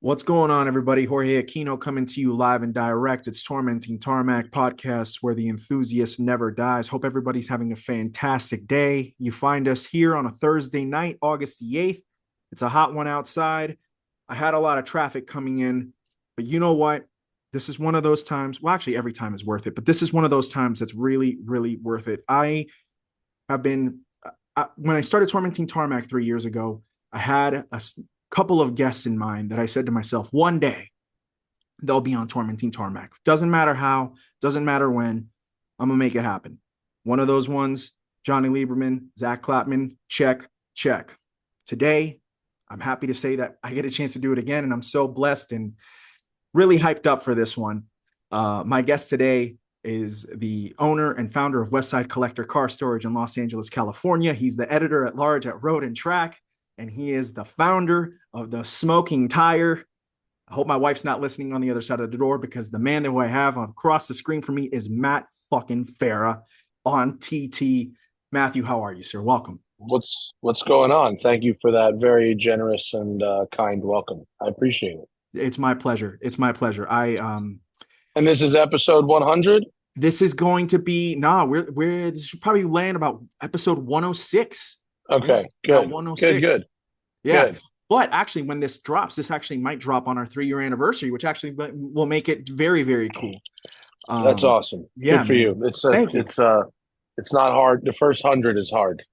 What's going on, everybody? Jorge Aquino coming to you live and direct. It's Tormenting Tarmac podcast where the enthusiast never dies. Hope everybody's having a fantastic day. You find us here on a Thursday night, August the 8th. It's a hot one outside. I had a lot of traffic coming in, but you know what? This is one of those times. Well, actually, every time is worth it, but this is one of those times that's really, really worth it. I have been, when I started Tormenting Tarmac 3 years ago, I had a couple of guests in mind that I said to myself, one day they'll be on Tormenting Tarmac. Doesn't matter how, doesn't matter when, I'm going to make it happen. One of those ones, Johnny Lieberman, Zach Clapman, check, check. Today, I'm happy to say that I get a chance to do it again, and I'm so blessed and really hyped up for this one. My guest today is the owner and founder of Westside Collector Car Storage in Los Angeles, California. He's the editor at large at Road and Track, and he is the founder of the Smoking Tire. I hope my wife's not listening on the other side of the door, because the man that I have across the screen from me is Matt fucking Farah on TT. Matthew, how are you, sir? Welcome. What's going on? Thank you for that very generous and kind welcome. I appreciate it. It's my pleasure. It's my pleasure. And this is episode 100. This is going to be this should probably land about episode 106. Okay, About good, 106. good. Yeah. Good. But actually, when this drops, this actually might drop on our 3 year anniversary, which actually will make it very, very cool. That's awesome. Yeah, Good for man. you. Thank you. It's not hard. The first 100 is hard.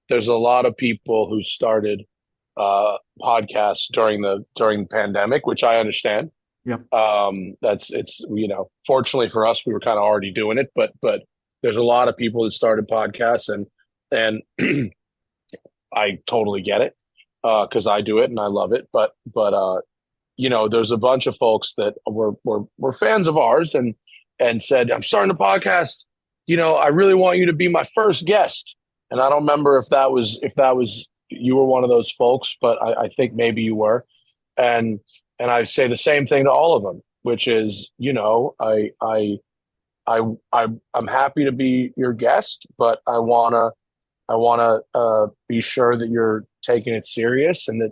There's a lot of people who started podcasts during the pandemic, which I understand. Yep. Fortunately for us, we were kind of already doing it, but there's a lot of people that started podcasts, and I totally get it, because I do it and I love it. But there's a bunch of folks that were fans of ours and said, "I'm starting a podcast. I really want you to be my first guest." And I don't remember if that was you were one of those folks, but I think maybe you were. And I say the same thing to all of them, which is, I'm happy to be your guest, but I wanna be sure that you're taking it serious and that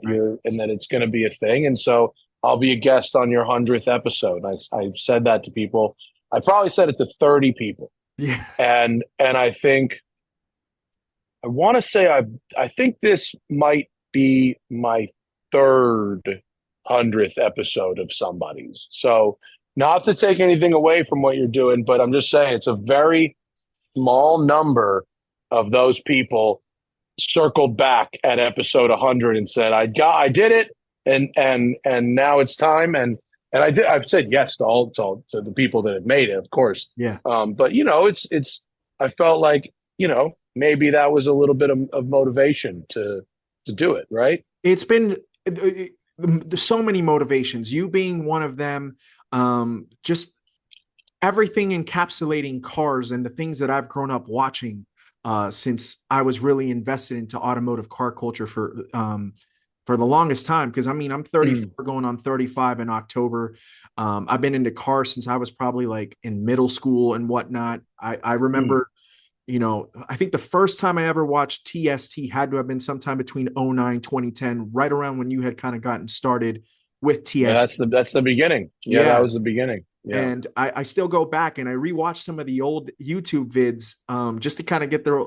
it's going to be a thing. And so I'll be a guest on your 100th episode. I've said that to people. I probably said it to 30 people, Yeah. and I want to say I think this might be my third 100th episode of somebody's. So not to take anything away from what you're doing, but I'm just saying it's a very small number of those people circled back at episode 100 and said, I did it, and now it's time." And I've said yes to the people that have made it, of course. Yeah. But it's I felt like maybe that was a little bit of motivation to do it, right? It's been there's so many motivations, you being one of them. Just everything encapsulating cars and the things that I've grown up watching since I was really invested into automotive car culture for the longest time. Because I mean, I'm 34 going on 35 in October. I've been into cars since I was probably like in middle school and whatnot. I remember, I think the first time I ever watched TST had to have been sometime between 09, 2010, right around when you had kind of gotten started with TST. Yeah, that's the beginning. Yeah, that was the beginning. Yeah. And I still go back and I rewatch some of the old YouTube vids, just to kind of get their,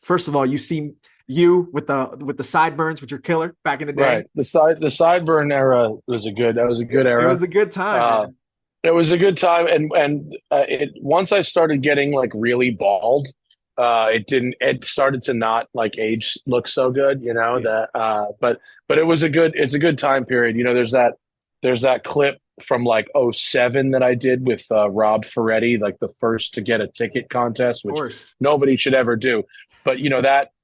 first of all, you see you with the sideburns, with your killer back in the day. Right. The sideburn era was a good era. It was a good time. It was a good time, and once I started getting like really bald, it started to not like age look so good, but it's a good time period. There's that clip from like '07 that I did with Rob Ferretti, like the first to get a ticket contest, which nobody should ever do. But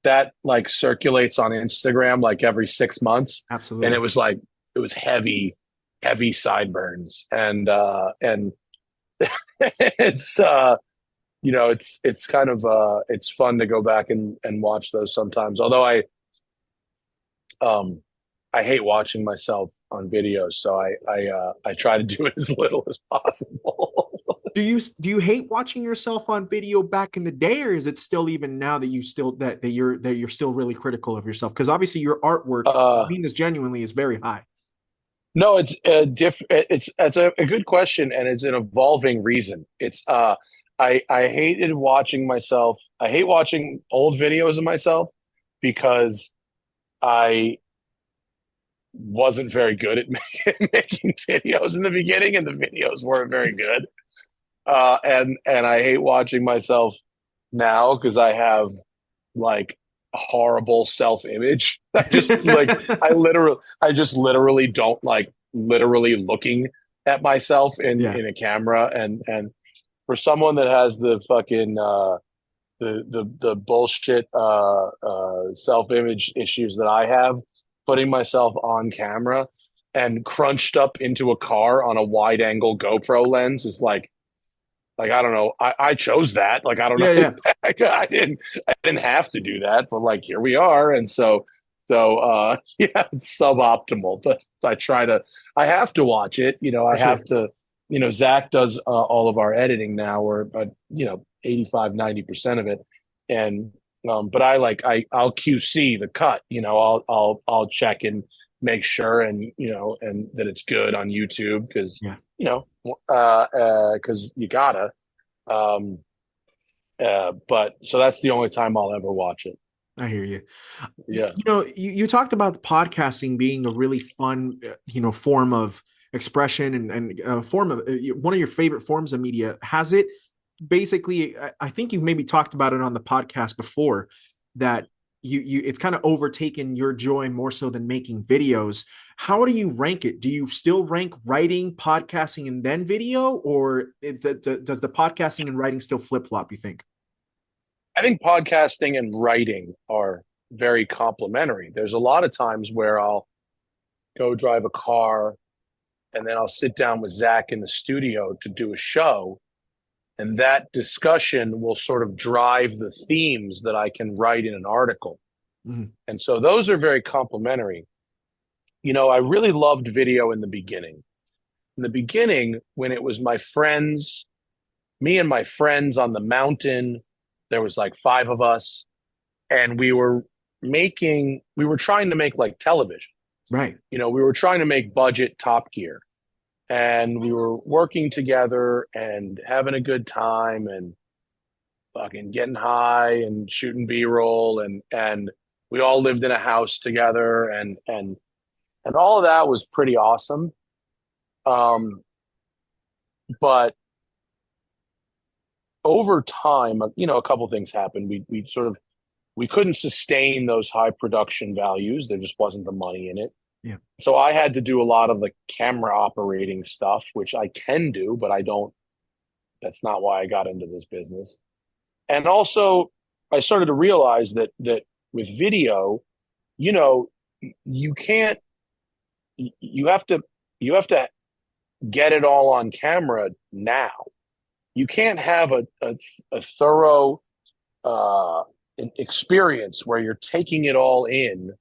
that like circulates on Instagram like every 6 months. Absolutely. And it was heavy sideburns, and it's it's kind of it's fun to go back and watch those sometimes. Although I hate watching myself on videos, so I try to do it as little as possible. Do you hate watching yourself on video back in the day, or is it still, even now, that you're still really critical of yourself? Because obviously your artwork, I mean this genuinely, is very high. No, it's it's a good question, and it's an evolving reason. It's I hated watching myself. I hate watching old videos of myself because I wasn't very good at making videos in the beginning, and the videos weren't very good. And I hate watching myself now because I have like horrible self-image. I just literally don't like literally looking at myself Yeah. in a camera. And for someone that has the fucking the bullshit self-image issues that I have, putting myself on camera and crunched up into a car on a wide angle GoPro lens is like I don't know. I chose that. Like I don't Yeah, know. yeah. I didn't have to do that, but like here we are. And so yeah, it's suboptimal. But I have to watch it. For I have sure. to, Zach does all of our editing now, or 85, 90% of it. And but I'll QC the cut, I'll check and make sure and and that it's good on YouTube because Yeah. because you gotta. Um, but so that's the only time I'll ever watch it. I hear you. Yeah. You talked about podcasting being a really fun, form of expression and a form of one of your favorite forms of media. Has it basically? I think you've maybe talked about it on the podcast before that it's kind of overtaken your joy more so than making videos. How do you rank it? Do you still rank writing, podcasting, and then video, or does the podcasting and writing still flip flop? You think? I think podcasting and writing are very complementary. There's a lot of times where I'll go drive a car and then I'll sit down with Zach in the studio to do a show. And that discussion will sort of drive the themes that I can write in an article. Mhm. And so those are very complementary. I really loved video in the beginning. In the beginning, when it was me and my friends on the mountain, there was like five of us, and we were trying to make like television. Right. We were trying to make budget Top Gear, and we were working together and having a good time and fucking getting high and shooting B-roll and we all lived in a house together and all of that was pretty awesome. Um, but over time, a couple things happened. We couldn't sustain those high production values. There just wasn't the money in it. Yeah. So I had to do a lot of the camera operating stuff, which I can do, but I don't. That's not why I got into this business. And also, I started to realize that with video, you know, you can't. You have to get it all on camera now. You can't have a thorough uh, experience where you're taking it all in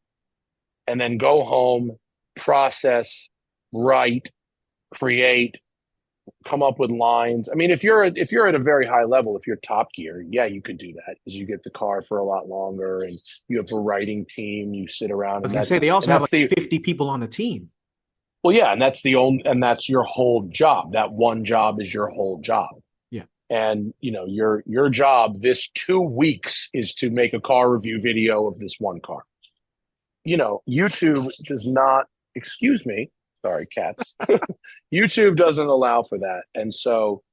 and then go home, process, write, create, come up with lines. I mean, if you're at a very high level, if you're Top Gear, yeah, you could do that because you get the car for a lot longer and you have a writing team. You sit I around was and gonna that's say they and also have that's like the 50 people on the team. well, yeah, and that's your whole job. That one job is your whole job. Yeah. And your job this 2 weeks is to make a car review video of this one car. YouTube does not, excuse me, sorry, cats. YouTube doesn't allow for that. And so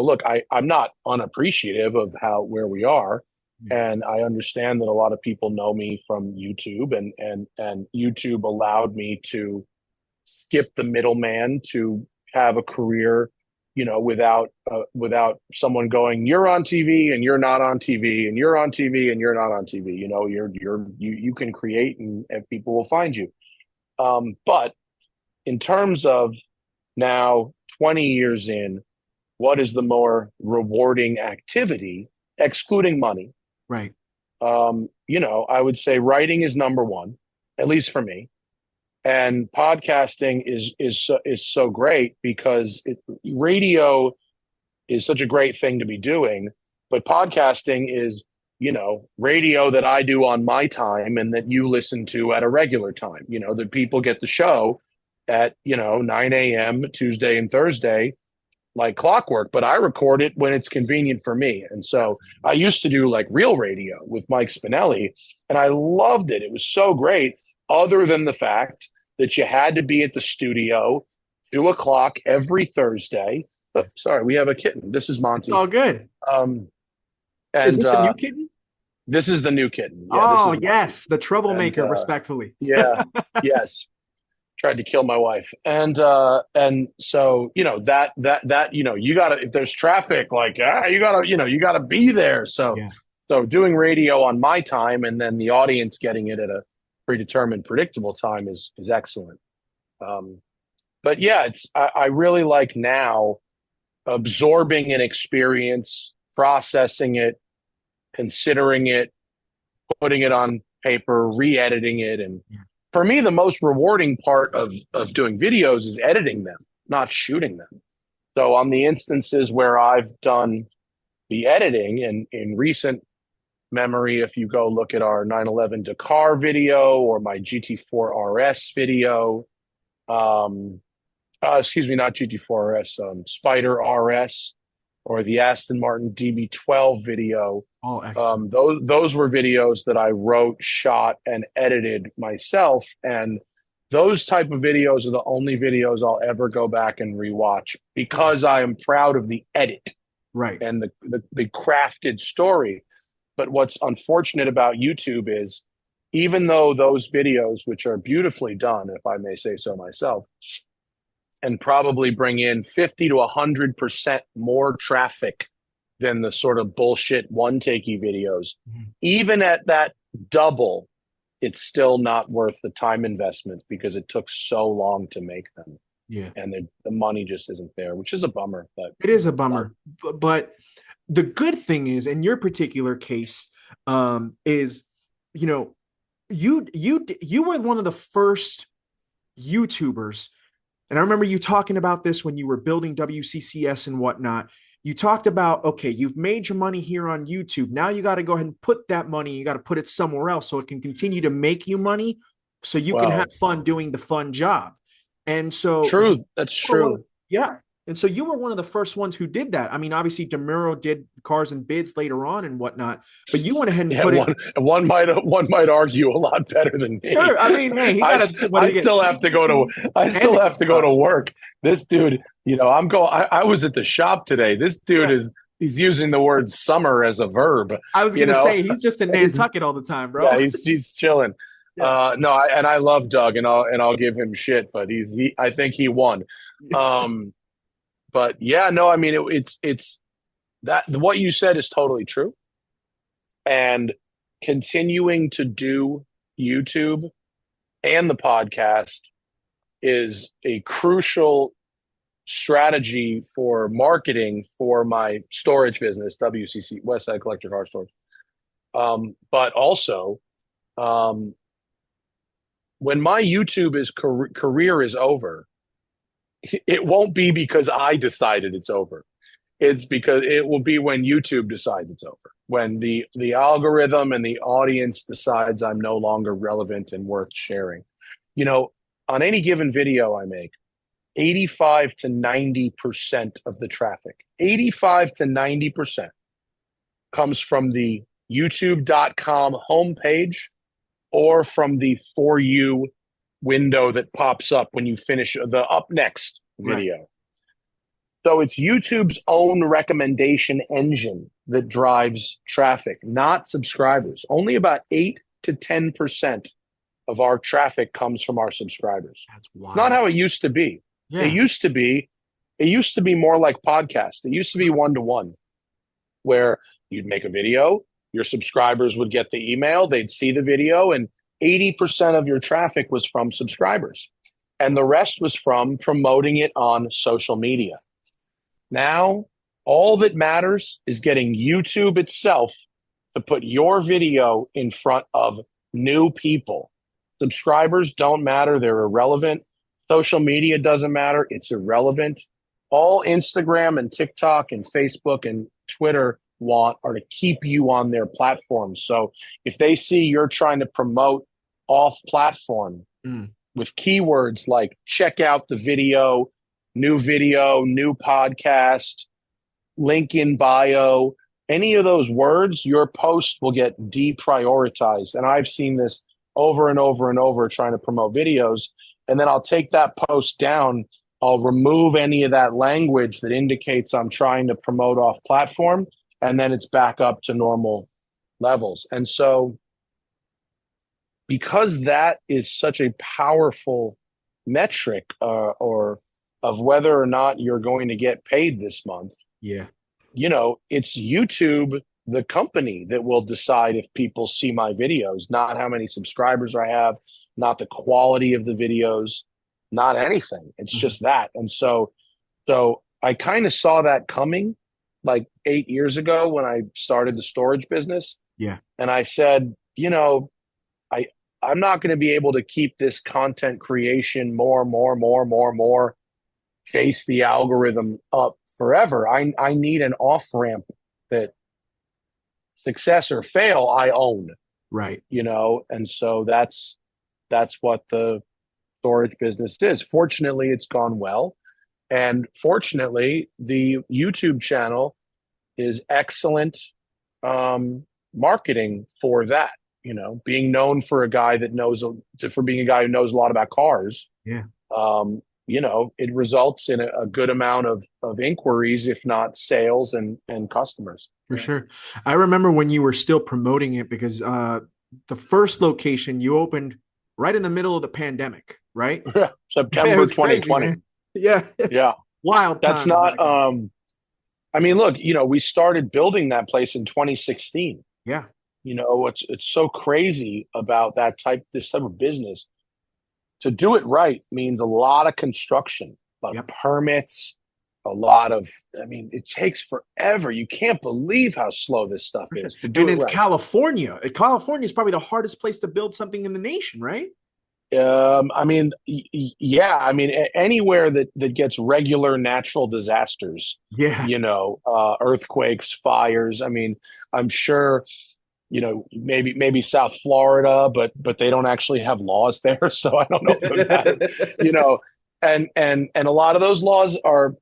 look, I'm not unappreciative of where we are. Yeah. And I understand that a lot of people know me from YouTube and YouTube allowed me to skip the middleman to have a career, without someone going, you're on TV and you're not on TV and you're on TV and you're not on TV. You can create and people will find you. But in terms of now 20 years in, what is the more rewarding activity, excluding money? Right. I would say writing is number one, at least for me. And podcasting is so great because radio is such a great thing to be doing, but podcasting is radio that I do on my time and that you listen to at a regular time. That people get the show at 9 a.m. Tuesday and Thursday, like clockwork, but I record it when it's convenient for me. And so I used to do like real radio with Mike Spinelli, and I loved it. It was so great, other than the fact that you had to be at the studio 2 o'clock every Thursday. Oh, sorry, we have a kitten. This is It's Monty. all good. Um, Is and this a new kitten? This is the new kitten. Yeah, this Oh, is Monty. yes, the And troublemaker, respectfully. yeah, yes, tried to kill my wife. And so you gotta, if there's traffic, like you gotta be there. So Yeah. so doing radio on my time and then the audience getting it at a predetermined, predictable time is excellent. But yeah, I really like now absorbing an experience, processing it, considering it, putting it on paper, re-editing it. And for me, the most rewarding part of doing videos is editing them, not shooting them. So on the instances where I've done the editing, and in recent memory, if you go look at our 911 Dakar video or my GT4 RS video, excuse me, not GT4 RS, Spider RS, or the Aston Martin DB12 video. Oh, excellent. Those were videos that I wrote, shot, and edited myself, and those type of videos are the only videos I'll ever go back and rewatch because I am proud of the edit Right. and the crafted story. But what's unfortunate about YouTube is, even though those videos, which are beautifully done, if I may say so myself, and probably bring in 50 to 100% more traffic than the sort of bullshit one-takey videos. Even at that double, it's still not worth the time investment because it took so long to make them. Yeah. And the money just isn't there, which is a bummer. But it is a bummer. But the good thing is, in your particular case, is, you were one of the first YouTubers. And I remember you talking about this when you were building WCCS and whatnot. You talked about, okay, you've made your money here on YouTube. Now you got to go ahead and put that money, you got to put it somewhere else so it can continue to make you money so you can have fun doing the fun job. And so true, that's true. Yeah. And so you were one of the first ones who did that. I mean, obviously DeMuro did Cars and Bids later on and whatnot, but you went ahead and put it. One might argue a lot better than me. Sure. I mean, hey, I still have to go to work. This dude, I was at the shop today. This dude he's using the word summer as a verb. I was going to say he's just in Nantucket all the time, bro. Yeah, he's chilling. Yeah. No, I love Doug, and I'll give him shit, but I think he won. But yeah, no, I mean it's that what you said is totally true, and continuing to do YouTube and the podcast is a crucial strategy for marketing for my storage business, WCC, Westside Collector Car Storage. But also, when my YouTube career is over, it won't be because I decided it's over. It's because it will be when YouTube decides it's over. When the algorithm and the audience decides I'm no longer relevant and worth sharing. On any given video I make, 85 to 90% of the traffic, 85 to 90% comes from the youtube.com homepage or from the For You window that pops up when you finish the up next video. Right. So it's YouTube's own recommendation engine that drives traffic, not subscribers. Only about 8 to 10% of our traffic comes from our subscribers. That's wild. Not how it used to be. Yeah. It used to be more like podcasts. It used to be 1-to-1, where you'd make a video, your subscribers would get the email, they'd see the video, and 80% of your traffic was from subscribers. And the rest was from promoting it on social media. Now, all that matters is getting YouTube itself to put your video in front of new people. Subscribers don't matter. They're irrelevant. Social media doesn't matter. It's irrelevant. All Instagram and TikTok and Facebook and Twitter want are to keep you on their platforms. So if they see you're trying to promote off platform, with keywords like check out the video, new podcast, link in bio, any of those words, your post will get deprioritized. And I've seen this over and over and over trying to promote videos. And then I'll take that post down. I'll remove any of that language that indicates I'm trying to promote off platform. And then it's back up to normal levels. And so, because that is such a powerful metric or of whether or not you're going to get paid this month, Yeah. it's YouTube, the company, that will decide if people see my videos, not how many subscribers I have, not the quality of the videos, not anything. It's just that. And so I kind of saw that coming like 8 years ago when I started the storage business. Yeah. And I said, I'm not going to be able to keep this content creation more, chase the algorithm up forever. I need an off ramp that, success or fail, I own. Right. And so that's what the storage business is. Fortunately, it's gone well. And fortunately, the YouTube channel is excellent marketing for that. Being known for being a guy who knows a lot about cars. Yeah. It results in a good amount of inquiries, if not sales and customers. For sure. I remember when you were still promoting it because the first location you opened right in the middle of the pandemic, right? September 2020. Crazy, yeah. Yeah. Wild time. That's not look, we started building that place in 2016. Yeah. It's so crazy about this type of business. To do it right means a lot of construction, permits, it takes forever. You can't believe how slow this stuff is to do. And it's right. California. California is probably the hardest place to build something in the nation, right? Yeah. Anywhere that gets regular natural disasters. Yeah. Earthquakes, fires. I'm sure, maybe South Florida, but they don't actually have laws there, so I don't know if it matters. And a lot of those laws are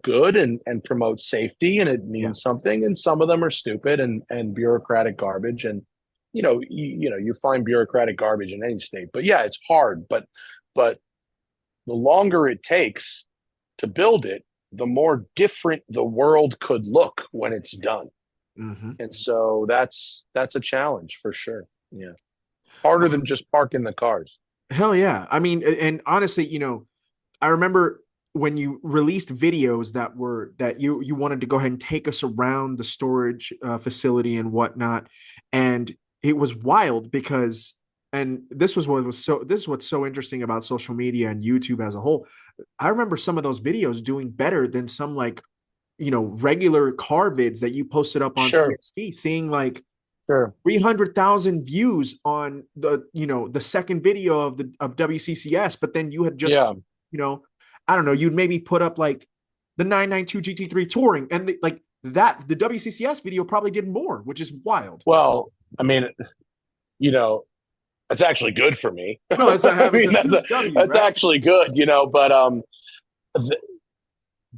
good and promote safety, and it means something, and some of them are stupid and bureaucratic garbage, and you find bureaucratic garbage in any state. But yeah, it's hard, but the longer it takes to build it, the more different the world could look when it's done. Mm-hmm. And so that's a challenge for sure. Yeah. Harder than just parking the cars. Hell yeah. And honestly, I remember when you released videos that you wanted to go ahead and take us around the storage facility and whatnot. And it was wild because, and this is what's so interesting about social media and YouTube as a whole. I remember some of those videos doing better than some regular car vids that you posted up on TXT, seeing 300,000 views on the second video of WCCS, but then you had just I don't know, you'd maybe put up the 992 GT3 touring, and the WCCS video probably did more, which is wild. Well, it's actually good for me. No, that's actually good, but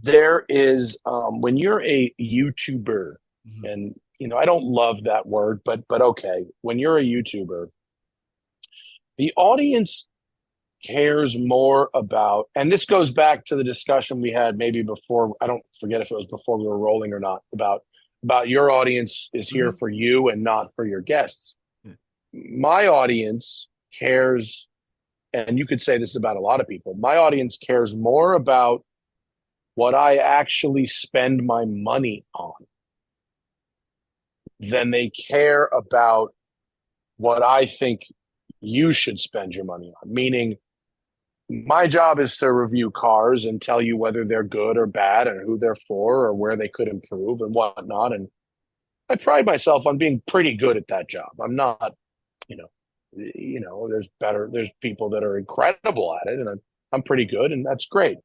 there is when you're a YouTuber, and I don't love that word, but okay, when you're a YouTuber, the audience cares more about, and this goes back to the discussion we had maybe before, I don't forget if it was before we were rolling or not, about your audience is here for you and not for your guests. My audience cares, and you could say this about a lot of people, my audience cares more about what I actually spend my money on than they care about what I think you should spend your money on. Meaning, my job is to review cars and tell you whether they're good or bad and who they're for or where they could improve and whatnot. And I pride myself on being pretty good at that job. I'm not, there's people that are incredible at it, and I'm pretty good, and that's great.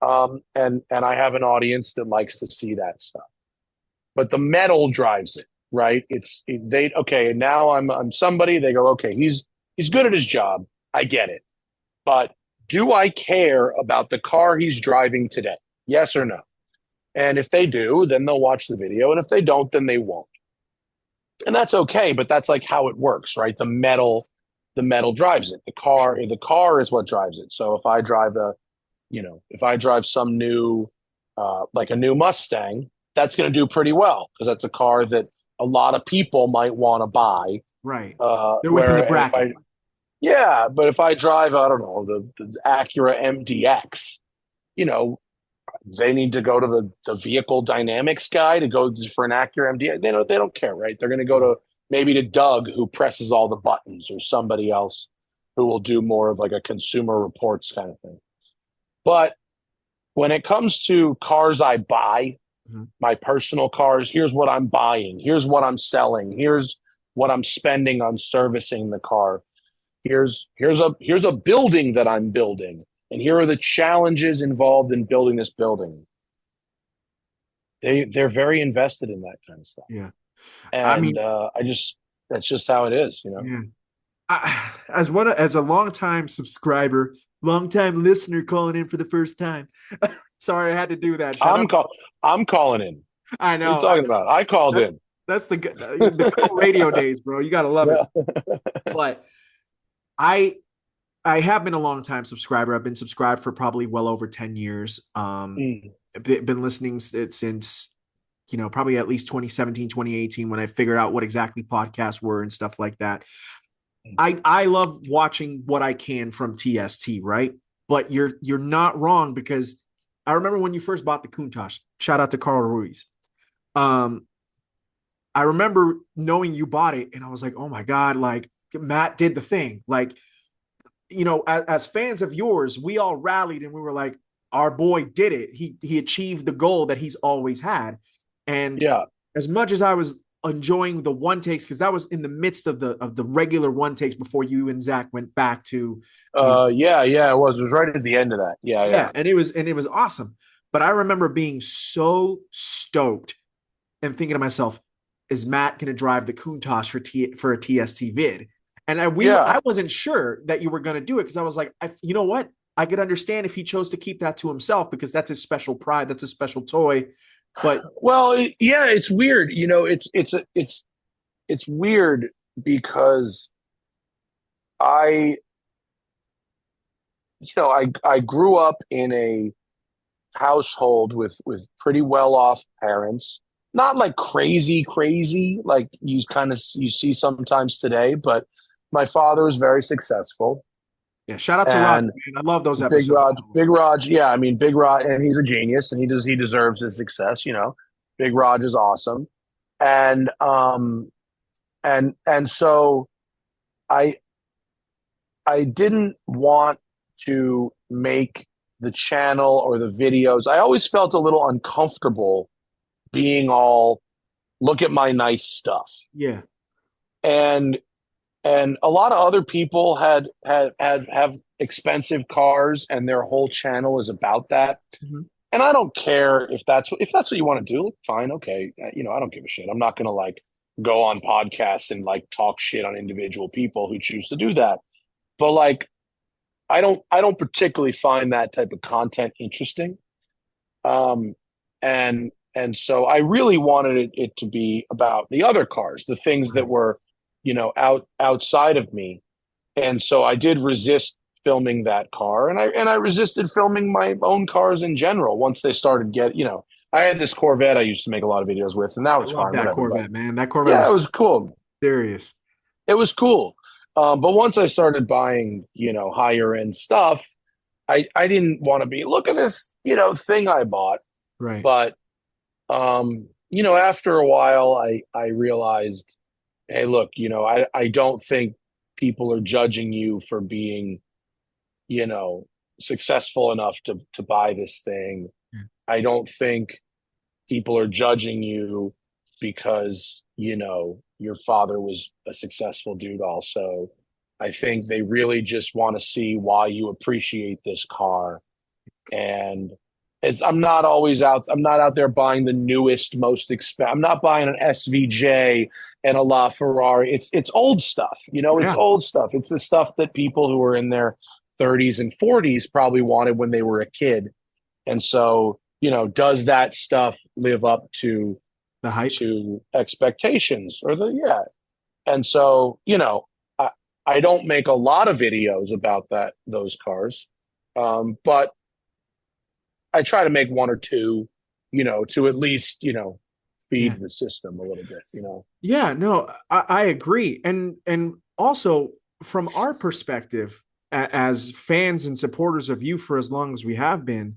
And I have an audience that likes to see that stuff, but the metal drives it, right? Okay, now I'm somebody, they go, okay, he's good at his job. I get it. But do I care about the car he's driving today? Yes or no? And if they do, then they'll watch the video. And if they don't, then they won't. And that's okay, but that's like how it works, right? The metal drives it. The car is what drives it. So if I drive some new like a new Mustang, that's going to do pretty well because that's a car that a lot of people might want to buy. Right. They're within the Where if bracket. I Yeah, but if I drive, I don't know, the Acura MDX, you know, they need to go to the vehicle dynamics guy to go for an Acura MDX. They don't care, right? They're going to go to maybe to Doug who presses all the buttons or somebody else who will do more of like a consumer reports kind of thing. But when it comes to cars I buy, Mhm. my personal cars, here's what I'm buying, here's what I'm selling, here's what I'm spending on servicing the car. Here's a building that I'm building, and here are the challenges involved in building this building. They're very invested in that kind of stuff, Yeah. I and mean, I just that's just how it is, you know. yeah. As a longtime subscriber, longtime listener calling in for the first time. Sorry, I had to do that. Shout I'm out. call I'm calling in. I What are you know. talking about? I called That's in. that's the good old radio days, bro. You gotta love it. Yeah. But I I have been a long time subscriber. I've been subscribed for probably well over 10 years. Mm. Been listening since probably at least 2017, 2018 when I figured out what exactly podcasts were and stuff like that. I love watching what I can from TST, right? But you're not wrong because I remember when you first bought the Countach. Shout out to Carl Ruiz. Um, I remember knowing you bought it, and I was like, oh my god, like Matt did the thing. Like, as fans of yours, we all rallied and we were like, our boy did it. He achieved the goal that he's always had. And Yeah. as much as I was enjoying the one takes, because that was in the midst of the regular one takes before you and Zach went back to, Yeah, it was right at the end of that. Yeah, yeah. yeah, and it was awesome. But I remember being so stoked and thinking to myself, is Matt going to drive the Countach for a TST vid? And Yeah. I wasn't sure that you were going to do it because I was like, you know what? I could understand if he chose to keep that to himself because that's his special pride, that's a special toy. But Well, yeah, it's weird. It's weird because I I grew up in a household with pretty well off parents. Not like crazy, crazy, like you see sometimes today, but my father was very successful. yeah, shout out to Roger, And man. I love those Big episodes. Rod, Big Rod, yeah, I mean Big Rod, and he's a genius, and he deserves his success. Big Rod is awesome, and so I I didn't want to make the channel or the videos. I always felt a little uncomfortable being all look at my nice stuff, Yeah. and a lot of other people have expensive cars, and their whole channel is about that. Mhm. And I don't care if that's what you want to do. Fine, okay. I don't give a shit. I'm not gonna like go on podcasts and like talk shit on individual people who choose to do that. But like, I don't particularly find that type of content interesting. Um, and so I really wanted it to be about the other cars, the things that Right. were, outside of me. And so I did resist filming that car, and I resisted filming my own cars in general once they started I had this Corvette I used to make a lot of videos with, and that I was love fine, that whatever. But Corvette, man. That Corvette yeah, it was was cool. serious. It was cool. But once I started buying, higher end stuff, I didn't want to be, look at this, thing I bought. Right. But after a while I realized, hey, look, I don't think people are judging you for being, you know, successful enough to buy this thing. I don't think people are judging you because, your father was a successful dude also. I think they really just want to see why you appreciate this car. And I'm not out there buying the newest, most I'm not buying an SVJ and a LaFerrari. It's old stuff, it's Yeah. old stuff. It's the stuff that people who are in their 30s and 40s probably wanted when they were a kid. And so, does that stuff live up The hype. to expectations or and so, I don't make a lot of videos about those cars. But I try to make one or two, to at least, Yeah. feed the system a little bit. Yeah, no, I agree. And also from our perspective as fans and supporters of you for as long as we have been,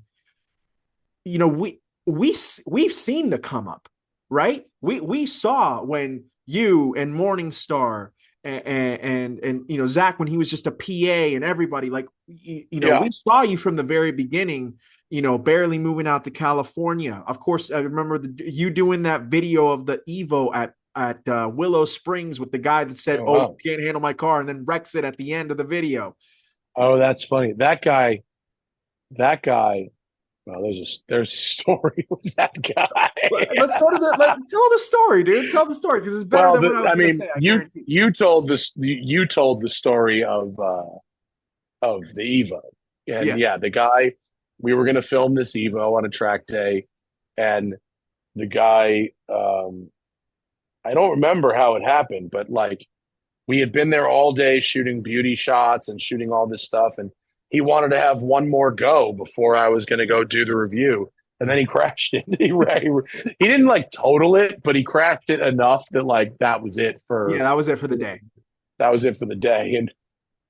we've seen the come up, right? We saw when you and Morningstar and Zach when he was just a PA and everybody like Yeah. we saw you from the very beginning, barely moving out to California. Of course, I remember you doing that video of the Evo at Willow Springs with the guy that said, Oh, "Oh, wow. you can't handle my car," and then wrecks it at the end of the video. Oh, that's funny. That guy. Well, there's a story with that guy. Let's go to tell the story, dude. Tell the story because it's better Well, than what I was I going to mean, say. I you guarantee. you told this you told the story of the Evo, and Yeah, yeah, the guy we were going to film this Evo on a track day, and the guy, I don't remember how it happened, but like we had been there all day shooting beauty shots and shooting all this stuff, and he wanted to have one more go before I was going to go do the review. And then he crashed it. He didn't like total it, but he crashed it enough that like that was it yeah. That was it for the day. that was it for the day.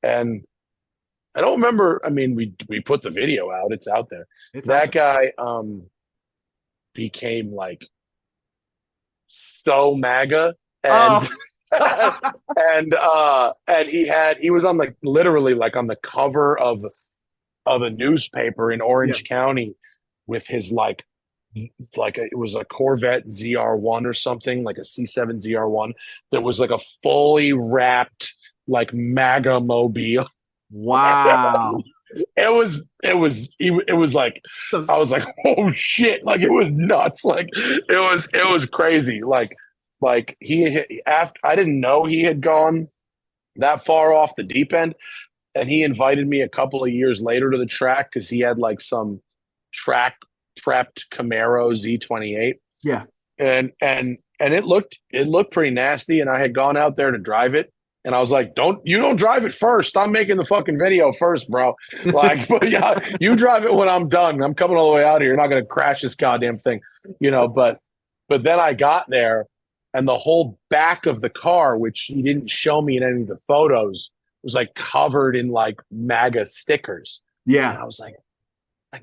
And I don't remember. I mean, we put the video out; it's out there. It's out That there. guy became like so MAGA, Oh, and and he was on like literally like on the cover of a newspaper in yeah. Orange County with his it was a Corvette ZR1 or something, like a C7 ZR1 that was like a fully wrapped like MAGA mobile. Wow. It was like I was like, oh shit, like it was nuts, like it was crazy, like he after I didn't know he had gone that far off the deep end, and he invited me a couple of years later to the track because he had like some track prepped Camaro Z28, Yeah. and it looked pretty nasty, and I had gone out there to drive it. And I was like, don't drive it first. I'm making the fucking video first, bro. Like, but yeah, you drive it when I'm done. I'm coming all the way out here. You're not going to crash this goddamn thing. But then I got there, and the whole back of the car, which he didn't show me in any of the photos, was like covered in like MAGA stickers. And Yeah. I was like,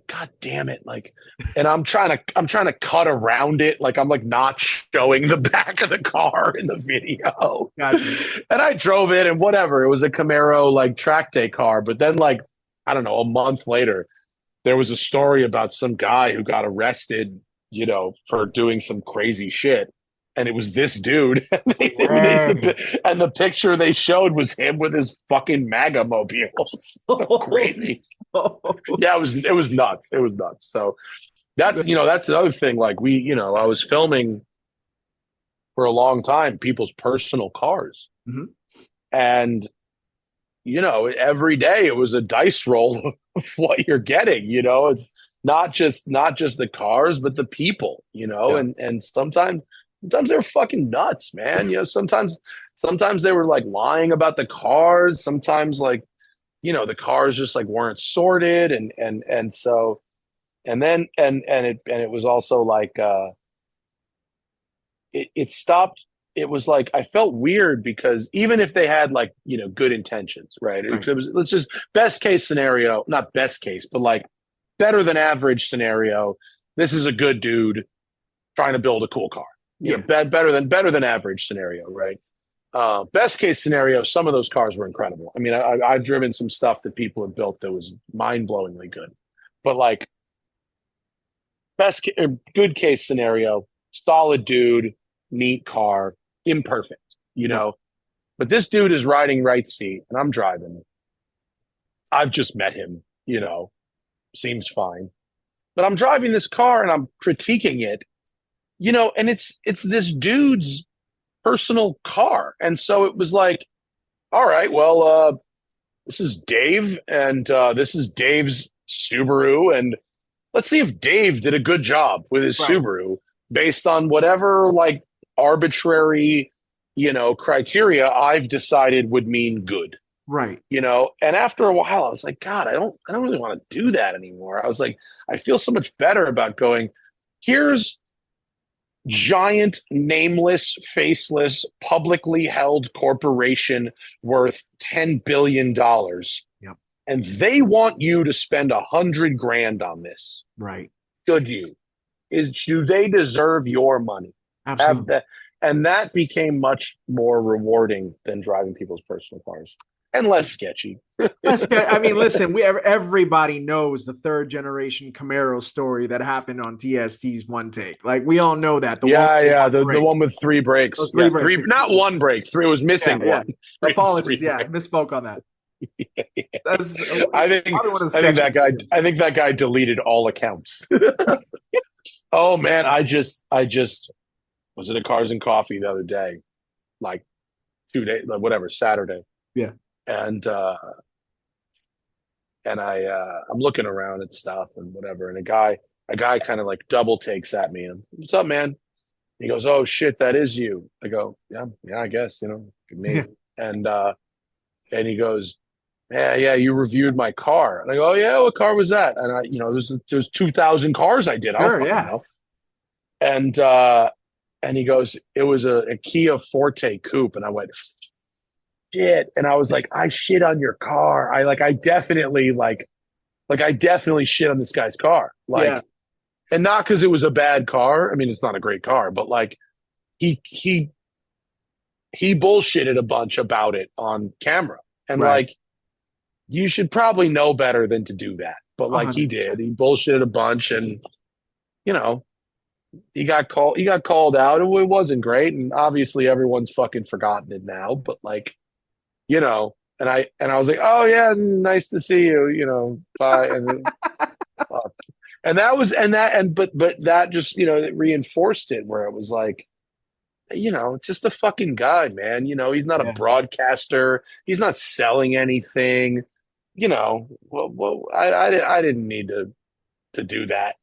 God damn it. Like, and I'm trying to cut around it. Like I'm like not showing the back of the car in the video. Gotcha. And I drove it and whatever. It was a Camaro like track day car. But then like, I don't know, a month later, there was a story about some guy who got arrested, for doing some crazy shit. And it was this dude. Hey. And the picture they showed was him with his fucking MAGA mobile. So crazy. Yeah, it was nuts. It was nuts. So that's the other thing. Like I was filming for a long time people's personal cars. Mhm. And every day it was a dice roll of what you're getting. It's not just the cars, but the people, Yeah. and sometimes they're fucking nuts, man. Sometimes they were like lying about the cars. Sometimes like, the cars just like weren't sorted, and so it was also like it stopped. It was like I felt weird because even if they had like good intentions, right? Right. It was, let's just best case scenario, not best case, but like better than average scenario. This is a good dude trying to build a cool car. Yeah. Better than average scenario, right? Best case scenario, some of those cars were incredible. I mean, I've driven some stuff that people have built that was mind-blowingly good. But like good case scenario, solid dude, neat car, imperfect, Right. But this dude is riding right seat and I'm driving. I've just met him, seems fine. But I'm driving this car and I'm critiquing it, and it's this dude's personal car. And so it was like, all right, well, This is Dave, and this is Dave's Subaru, and let's see if Dave did a good job with his Right. Subaru based on whatever like arbitrary, criteria I've decided would mean good. Right. And after a while I was like, God, I don't really want to do that anymore. I was like, I feel so much better about going, here's giant, nameless, faceless, publicly held corporation worth $10 billion, Yep. and they want you to spend 100 grand on this. Right. Should you? Do they deserve your money? Have Absolutely. that, and that became much more rewarding than driving people's personal cars and less sketchy. I mean, listen, everybody knows the third generation Camaro story that happened on TST's one take. Like we all know that the one Yeah, with yeah, one the brake, one with three those brakes. three Yeah, brakes. three, not one brake. Three was Yeah, missing yeah. one. Three Apologies. Yeah, brakes. misspoke on that. That's I think probably one of the I think that sketches. guy I think that guy deleted all accounts. Oh man, I just was at a Cars and Coffee the other day, like 2 days, like whatever, Saturday, Yeah. and I'm looking around at stuff and whatever, and a guy kind of like double takes at me and what's up, man? He goes, oh shit, that is you. I go, yeah, yeah, I guess, me. Yeah. And and he goes, yeah, yeah, you reviewed my car. And I go, oh yeah, what car was that? And there's 2,000 cars I did. I don't Sure. fucking Yeah. know. And and he goes, it was a Kia Forte coupe. And I went, shit. And I was like, I shit on your car. I definitely shit on this guy's car. Yeah. And not because it was a bad car. I mean, it's not a great car, but like he he bullshitted a bunch about it on camera. And Right. like, you should probably know better than to do that. But A like he hundred did. percent. He bullshitted a bunch, and you know, he got called out. It wasn't great. And obviously everyone's fucking forgotten it now. But like, and I was like, oh yeah, nice to see you, bye. And that was and that and but that just, it reinforced it where it was like, it's just a fucking guy, man. He's not a Yeah. broadcaster. He's not selling anything. Well, I didn't need to do that,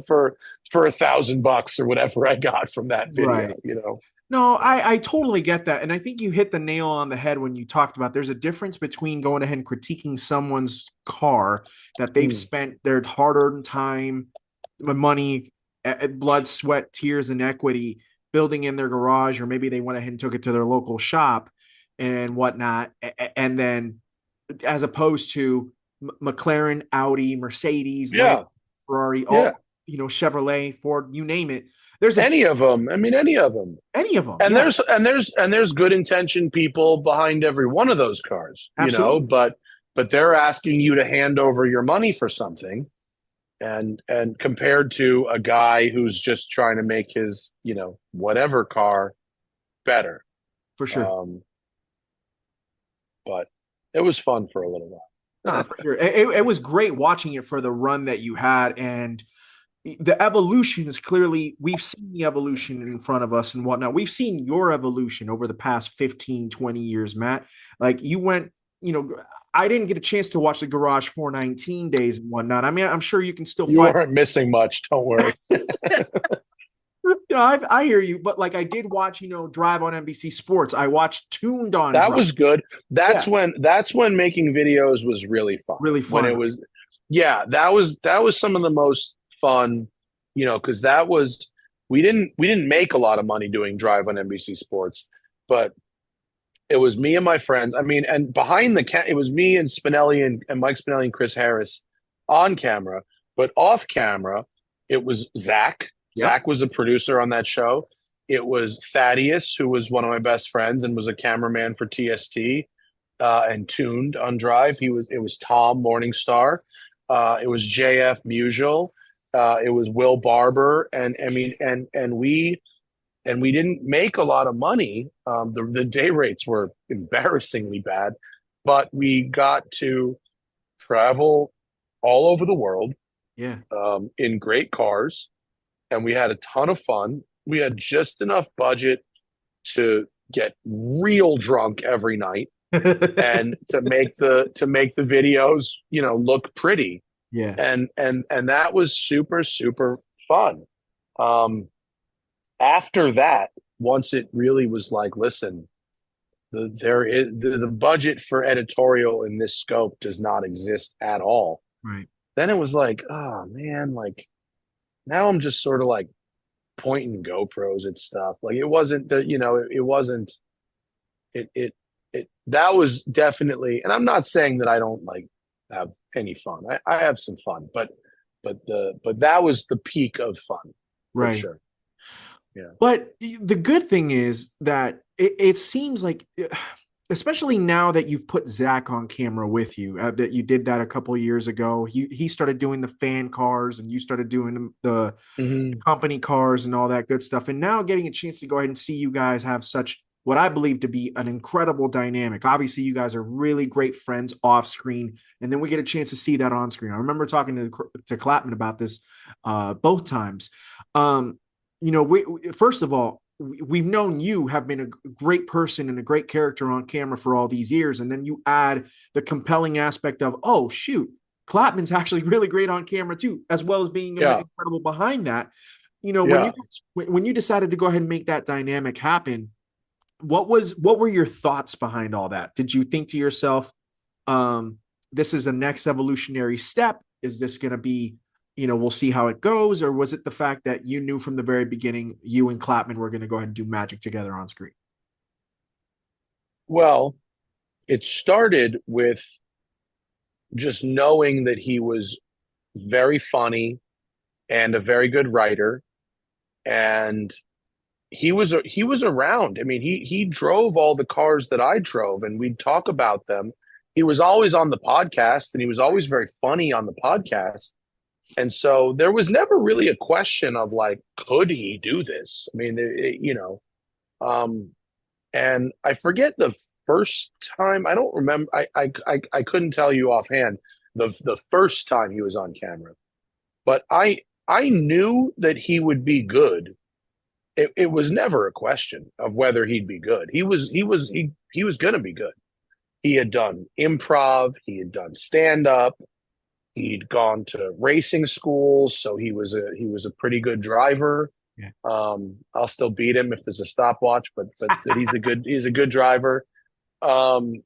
for $1,000 or whatever I got from that Right. video. No, I totally get that. And I think you hit the nail on the head when you talked about there's a difference between going ahead and critiquing someone's car that they've Mm. spent their hard-earned time, money, blood, sweat, tears, and equity building in their garage, or maybe they went ahead and took it to their local shop and whatnot. And then as opposed to McLaren, Audi, Mercedes, Lambo, Yeah, Ferrari, yeah. all, Chevrolet, Ford, you name it. There's a Any of them. I mean, any of them. any of them. And Yeah, there's good intention people behind every one of those cars, absolutely. but they're asking you to hand over your money for something, and compared to a guy who's just trying to make his, whatever car better. For sure. Um, but it was fun for a little while. No, for sure. It was great watching it for the run that you had. And the evolution is clearly, we've seen the evolution in front of us and whatnot. We've seen your evolution over the past 15, 20 years, Matt. Like you went, I didn't get a chance to watch the Garage 419 days and whatnot. I mean, I'm sure you can still You find. weren't missing much, don't worry. I hear you, but like I did watch, Drive on NBC Sports. I watched Tuned on That Drive. was good. Yeah, That's when making videos was really fun. really When it fun. was, yeah, that was some of the most fun, because that was we didn't make a lot of money doing Drive on NBC Sports, but it was me and my friends. I mean, and behind it was me and Spinelli and Mike Spinelli and Chris Harris on camera, but off camera, it was Zach. Yep. Zach was a producer on that show. It was Thaddeus, who was one of my best friends and was a cameraman for TST, and Tuned on Drive. It was Tom Morningstar. It was JF Musial. It was Will Barber. And I mean, and we didn't make a lot of money. The day rates were embarrassingly bad, but we got to travel all over the world, Yeah. in great cars, and we had a ton of fun. We had just enough budget to get real drunk every night, and to make the videos, look pretty. Yeah. And that was super, super fun. Um, After that, once it really was like, listen, the budget for editorial in this scope does not exist at all. Right. Then it was like, oh man, like now I'm just sort of like pointing GoPros at stuff. Like it wasn't it wasn't it that was definitely, and I'm not saying that I don't like have any fun. I have some fun, but that was the peak of fun for Right. sure. Yeah. But the good thing is that it seems like, especially now that you've put Zach on camera with you, that you did that a couple of years ago. He started doing the fan cars, and you started doing the Hmm. company cars and all that good stuff. And now getting a chance to go ahead and see you guys have such what I believe to be an incredible dynamic. Obviously, you guys are really great friends off screen, and then we get a chance to see that on screen. I remember talking to Clapman about this both times. Um, first of all, we've known you have been a great person and a great character on camera for all these years, and then you add the compelling aspect of, oh shoot, Clapman's actually really great on camera too, as well as being Yeah. incredible behind that. Yeah. When you decided to go ahead and make that dynamic happen, what were your thoughts behind all that? Did you think to yourself, this is a next evolutionary step? Is this going to be, we'll see how it goes? Or was it the fact that you knew from the very beginning you and Clapman were going to go ahead and do magic together on screen? Well, it started with just knowing that he was very funny and a very good writer, and he was around. I mean, he drove all the cars that I drove, and we'd talk about them. He was always on the podcast, and he was always very funny on the podcast. And so there was never really a question of like, could he do this? I mean, um, and I forget the first time. I don't remember. I couldn't tell you offhand the first time he was on camera, but I knew that he would be good. It was never a question of whether he'd be good. He was going to be good. He had done improv. He had done stand up. He'd gone to racing school, so he was a pretty good driver. Yeah. I'll still beat him if there's a stopwatch, but he's a good driver. Um,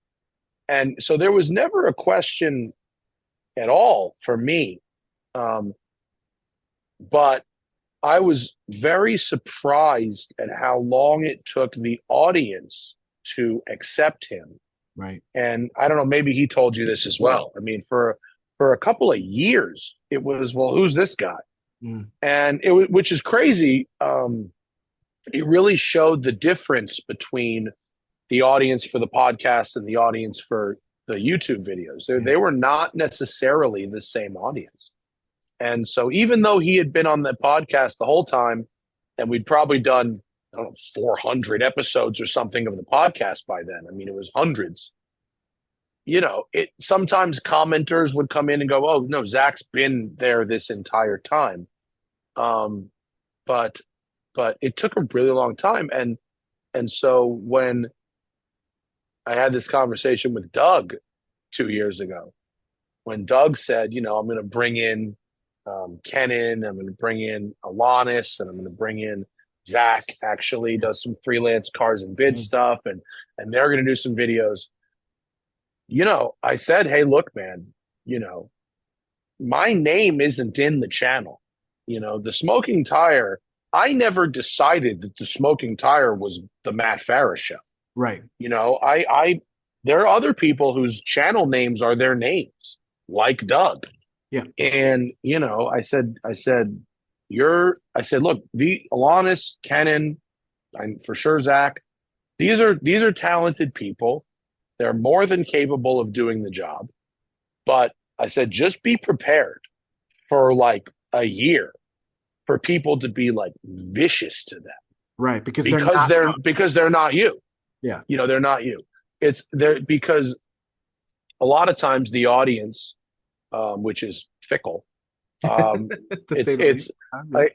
and so there was never a question at all for me. Um, but I was very surprised at how long it took the audience to accept him. Right. And I don't know, maybe he told you this as well. I mean, for a couple of years, it was, well, who's this guy? Mm. And which is crazy. It really showed the difference between the audience for the podcast and the audience for the YouTube videos. They were not necessarily the same audience. And so even though he had been on the podcast the whole time, and we'd probably done, I don't know, 400 episodes or something of the podcast by then. I mean, it was hundreds. It sometimes commenters would come in and go, "Oh no, Zach's been there this entire time," um, but it took a really long time, and so when I had this conversation with Doug 2 years ago, when Doug said, I'm going to bring in Kenan, I'm going to bring in Alanis, and I'm going to bring in Zach. Actually, does some freelance cars and bid stuff, and they're going to do some videos. I said, hey, look, man, my name isn't in the channel. The Smoking Tire, I never decided that the Smoking Tire was the Matt Farah show. Right. There are other people whose channel names are their names, like Doug. Yeah. And, I said, look, the Alanis, Kenan, and for sure Zach, these are talented people. They're more than capable of doing the job. But I said, just be prepared for like a year for people to be like vicious to them. Right. Because they're not you. Yeah. They're not you. It's there because a lot of times the audience, which is fickle,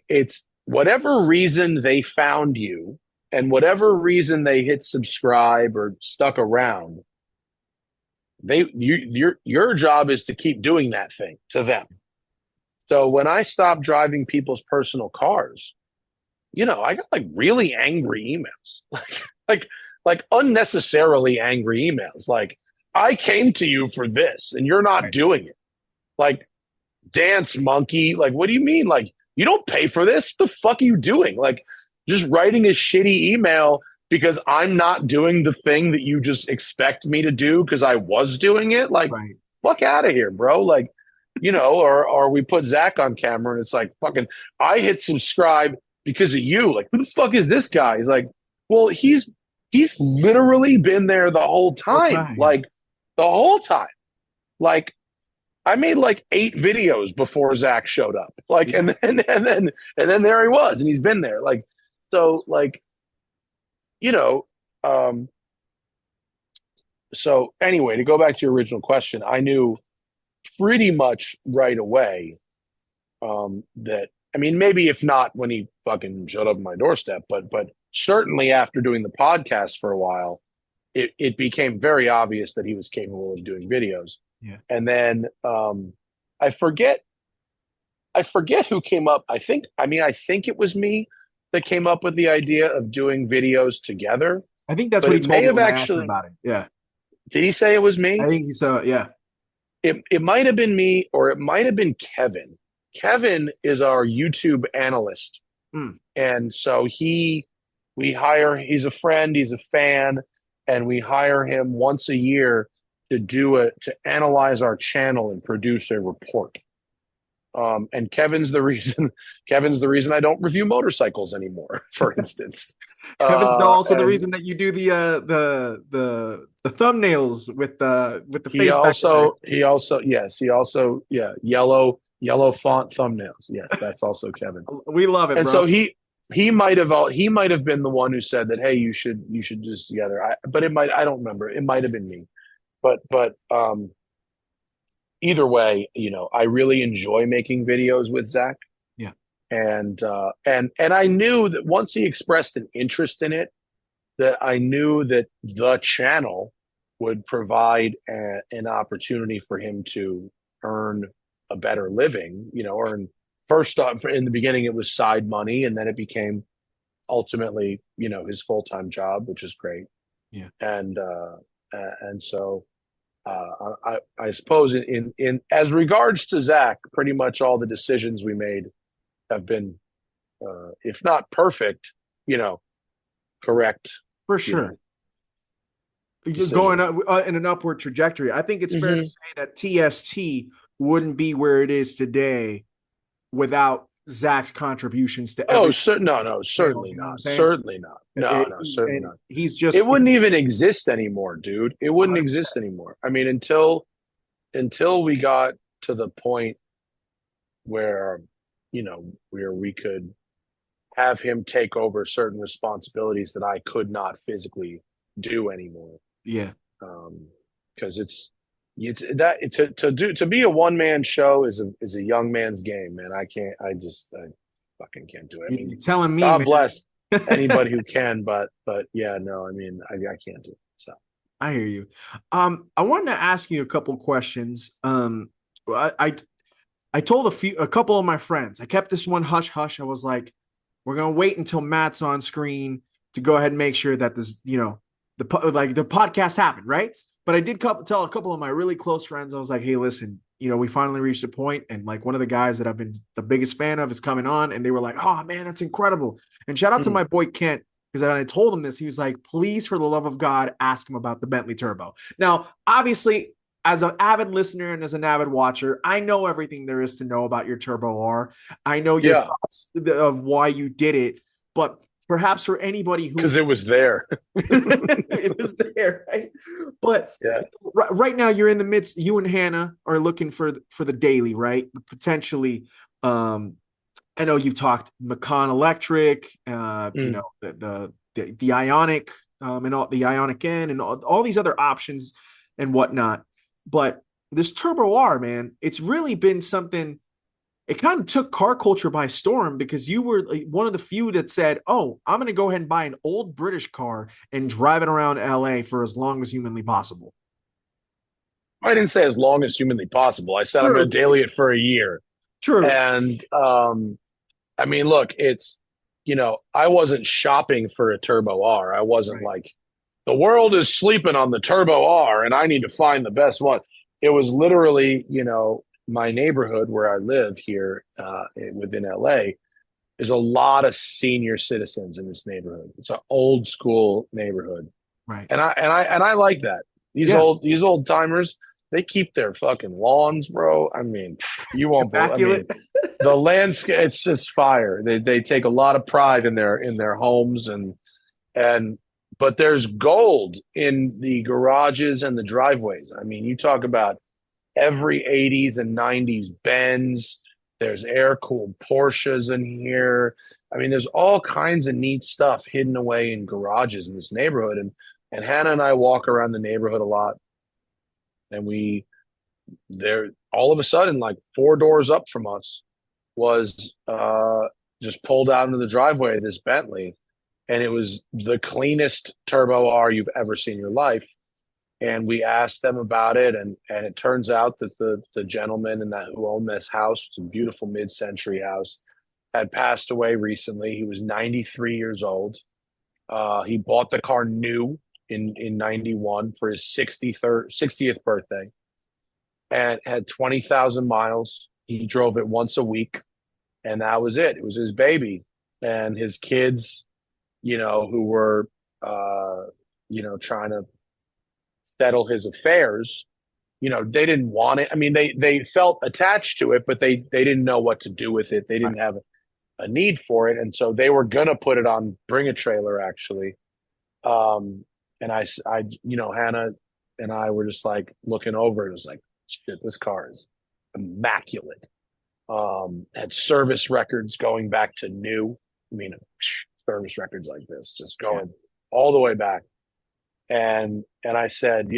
it's whatever reason they found you and whatever reason they hit subscribe or stuck around. your job is to keep doing that thing to them. So when I stopped driving people's personal cars, I got like really angry emails, like like unnecessarily angry emails. Like, I came to you for this and you're not Right. doing it. Like, dance monkey. Like, what do you mean? Like, you don't pay for this? What the fuck are you doing? Like, just writing a shitty email because I'm not doing the thing that you just expect me to do because I was doing it. Like, Right. fuck out of here, bro. Like, or we put Zach on camera and it's like fucking I hit subscribe because of you. Like, who the fuck is this guy? He's like, well, he's literally been there the whole Whole time. time. Like, the whole time. Like, I made like 8 videos before Zach showed up. Like, Yeah. and then there he was, and he's been there. Like, so like, you know, um, so anyway, to go back to your original question, I knew pretty much right away that I mean, maybe if not when he fucking showed up at my doorstep, but certainly after doing the podcast for a while, it became very obvious that he was capable of doing videos. Yeah. And then I forget I forget who came up. I think it was me that came up with the idea of doing videos together, I think that's but what he it may told me have when I asked him actually, about it. Yeah. did he say it was I me? think he's yeah. It might have been me or it might have been Kevin. Kevin is our YouTube analyst. Mm. And so he's a friend, he's a fan, and we hire him once a year to analyze our channel and produce a report. And Kevin's the reason I don't review motorcycles anymore, for instance. Kevin's also the And reason that you do the thumbnails with the he face back there. also he also yes he also yeah yellow font thumbnails. Yes, that's also Kevin. We love it, And bro. so he might have been the one who said that, hey, you should just together. But I don't remember. It might have been me. But either way, I really enjoy making videos with Zach. Yeah. And I knew that once he expressed an interest in it, that I knew that the channel would provide an opportunity for him to earn a better living. Earn first off in the beginning it was side money, and then it became ultimately his full-time job, which is great. Yeah. And so I suppose in as regards to Zach, pretty much all the decisions we made have been, if not perfect, correct. For You sure. know, You're going decisions. up in an upward trajectory. I think it's fair to Hmm. say that TST wouldn't be where it is today without Zach's contributions to Oh, every no, sales. certainly You know what I'm not. saying? Certainly not. No, no, certainly And not. he's just It wouldn't even exist anymore, dude. It wouldn't 100%. exist anymore. I mean, until we got to the point where, where we could have him take over certain responsibilities that I could not physically do anymore. Yeah. Because to be a one man show is a young man's game, man. I fucking can't do it. I You're mean, telling me, God man. bless anybody who can, but yeah, no, I mean, I can't do it. So I hear you. I wanted to ask you a couple questions. I told a couple of my friends. I kept this one hush hush. I was like, we're gonna wait until Matt's on screen to go ahead and make sure that this, the podcast happened, right? But I did tell a couple of my really close friends. I was like, hey, listen, we finally reached a point, and like one of the guys that I've been the biggest fan of is coming on, and they were like, oh man, that's incredible. And shout out to Mhm. my boy Kent, because when I told him this, he was like, please, for the love of God, ask him about the Bentley Turbo. Now, obviously, as an avid listener and as an avid watcher, I know everything there is to know about your Turbo R. I know your Yeah, thoughts of why you did it, but perhaps for anybody who because it was there. it was there, right? But Yeah. right now you're in the midst. You and Hannah are looking for the daily, right? Potentially, I know you've talked Macan Electric, Mm. the Ionic, and all the Ionic N, and all these other options and whatnot. But this Turbo R, man, it's really been something. It kind of took car culture by storm because you were one of the few that said, "Oh, I'm going to go ahead and buy an old British car and drive it around LA for as long as humanly possible." I didn't say as long as humanly possible. I said I'm going True, to daily it for a year. true. And I mean, look, it's, I wasn't shopping for a Turbo R. I wasn't Right, like, the world is sleeping on the Turbo R and I need to find the best one. It was literally, my neighborhood where I live here within LA. There's a lot of senior citizens in this neighborhood. It's an old school neighborhood. right. And I like that. Yeah, These old timers, they keep their fucking lawns, bro. I mean, you won't believe. I immaculate. mean, the landscape, it's just fire. They take a lot of pride in their homes, and but there's gold in the garages and the driveways. I mean, you talk about every 80s and 90s Benz. There's air cooled Porsches in here. I mean, there's all kinds of neat stuff hidden away in garages in this neighborhood. And Hannah and I walk around the neighborhood a lot, and there all of a sudden, like 4 doors up from us, was just pulled out into the driveway of this Bentley, and it was the cleanest Turbo R you've ever seen in your life. And we asked them about it, and it turns out that the gentleman who owned this house, it's a beautiful mid-century house, had passed away recently. He was 93 years old. He bought the car new in 91 for his 60th birthday, and had 20,000 miles. He drove it once a week, and that was it. It was his baby. And his kids, who were trying to settle his affairs, they didn't want it. I mean, they felt attached to it, but they didn't know what to do with it. They Right. didn't have a need for it, and so they were gonna put it on Bring a Trailer, actually. And Hannah and I were just like looking over it. It was like, shit, this car is immaculate. Had service records going back to new. I mean, service records like this, just Yeah. going all the way back. And I said,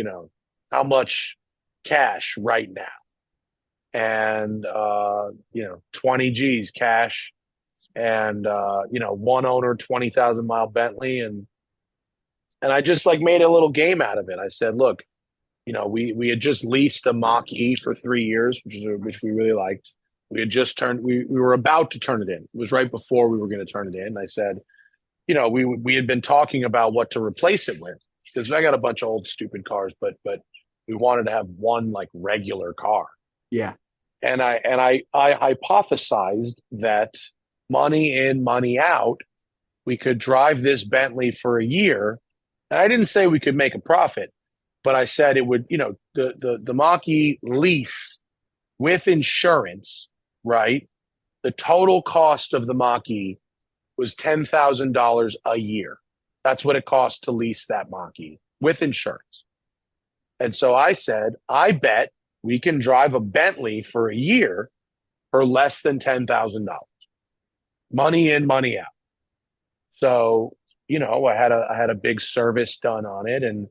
how much cash right now? And 20 G's cash, and one owner, 20,000 mile Bentley, and I just like made a little game out of it. I said, look, we had just leased a Mach E for 3 years, which we really liked. We were about to turn it in. It was right before we were going to turn it in. And I said, we had been talking about what to replace it with, because I got a bunch of old stupid cars, but we wanted to have one like regular car. Yeah. And I hypothesized that money in, money out, we could drive this Bentley for a year. And I didn't say we could make a profit, but I said it would, the Mach-E lease with insurance, right? The total cost of the Mach-E was $10,000 a year. That's what it costs to lease that Mach-E with insurance. And so I said, I bet we can drive a Bentley for a year for less than $10,000. Money in, money out. So, I had a big service done on it, and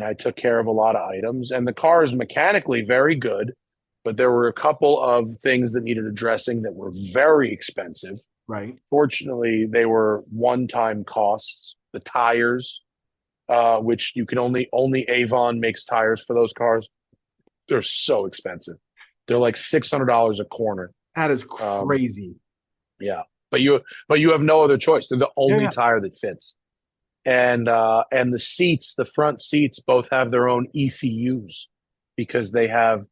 I took care of a lot of items. And the car is mechanically very good, but there were a couple of things that needed addressing that were very expensive. Right. Fortunately, they were one-time costs. The tires, which you can only Avon makes tires for those cars. They're so expensive. They're like $600 a corner. That is Um, crazy. yeah, but you have no other choice. They're the Yeah, only yeah. tire that fits. And the seats, the front seats, both have their own ECUs because they have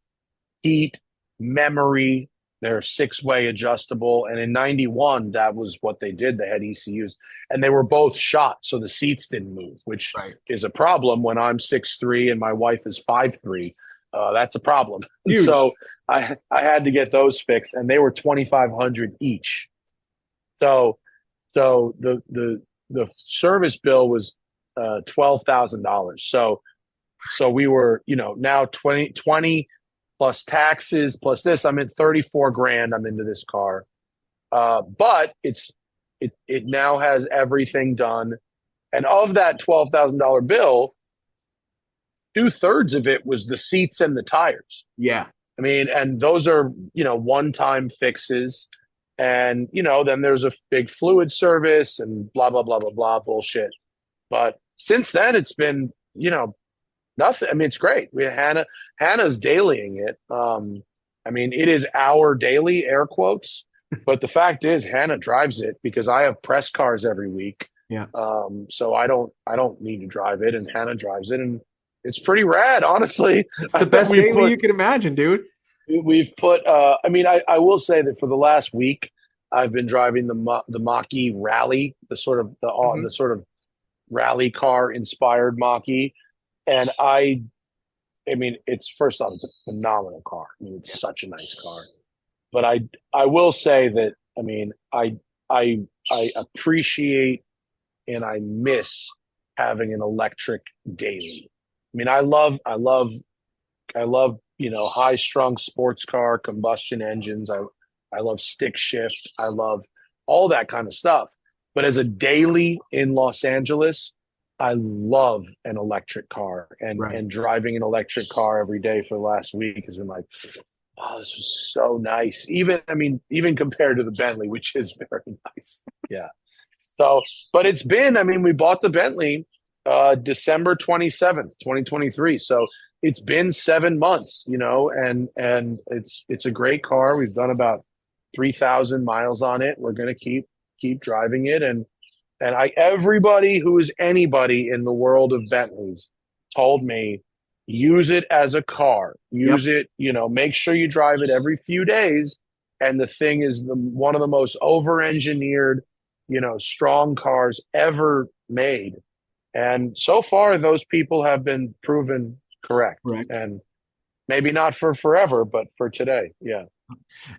heat, memory. They're six-way adjustable. And in 91, that was what they did. They had ECUs, and they were both shot, so the seats didn't move, which Right. is a problem when I'm 6'3" and my wife is 5'3". That's a problem. Huge. So I had to get those fixed, and they were 2,500 each. So the service bill was $12,000. So we were, now 20 plus taxes plus this. I'm at 34 grand. I'm into this car. But it now has everything done. And of that $12,000 bill, 2/3 of it was the seats and the tires. Yeah. I mean, and those are, one-time fixes. And, then there's a big fluid service and blah, blah, blah, blah, blah bullshit. But since then, it's been, Nothing. I mean, it's great. Hannah's dailying it. I mean, it is our daily, air quotes. But the fact is, Hannah drives it because I have press cars every week. Yeah. So I don't need to drive it, and Hannah drives it, and it's pretty rad, honestly. It's the best We've daily put you can imagine, dude. we've put. I mean, I will say that for the last week, I've been driving the Mach-E Rally, the Mhm. sort of rally car inspired Mach-E, and I mean, it's first off, it's a phenomenal car. I mean, it's such a nice car. But I will say that I mean, I I appreciate and I miss having an electric daily. I mean, I love, high strung sports car combustion engines. I love stick shift. I love all that kind of stuff. But as a daily in Los Angeles, I love an electric car, and Right. driving an electric car every day for the last week has been like, oh, this was so nice. Even compared to the Bentley, which is very nice. Yeah. So, but I mean, we bought the Bentley December 27th, 2023. So it's been 7 months, and it's a great car. We've done about 3,000 miles on it. We're going to keep driving it. And everybody who is anybody in the world of Bentleys told me, use it as a car, Yep. use it, make sure you drive it every few days. And the thing is one of the most over engineered, strong cars ever made. And so far, those people have been proven correct. Correct. And maybe not for forever, but for today. Yeah.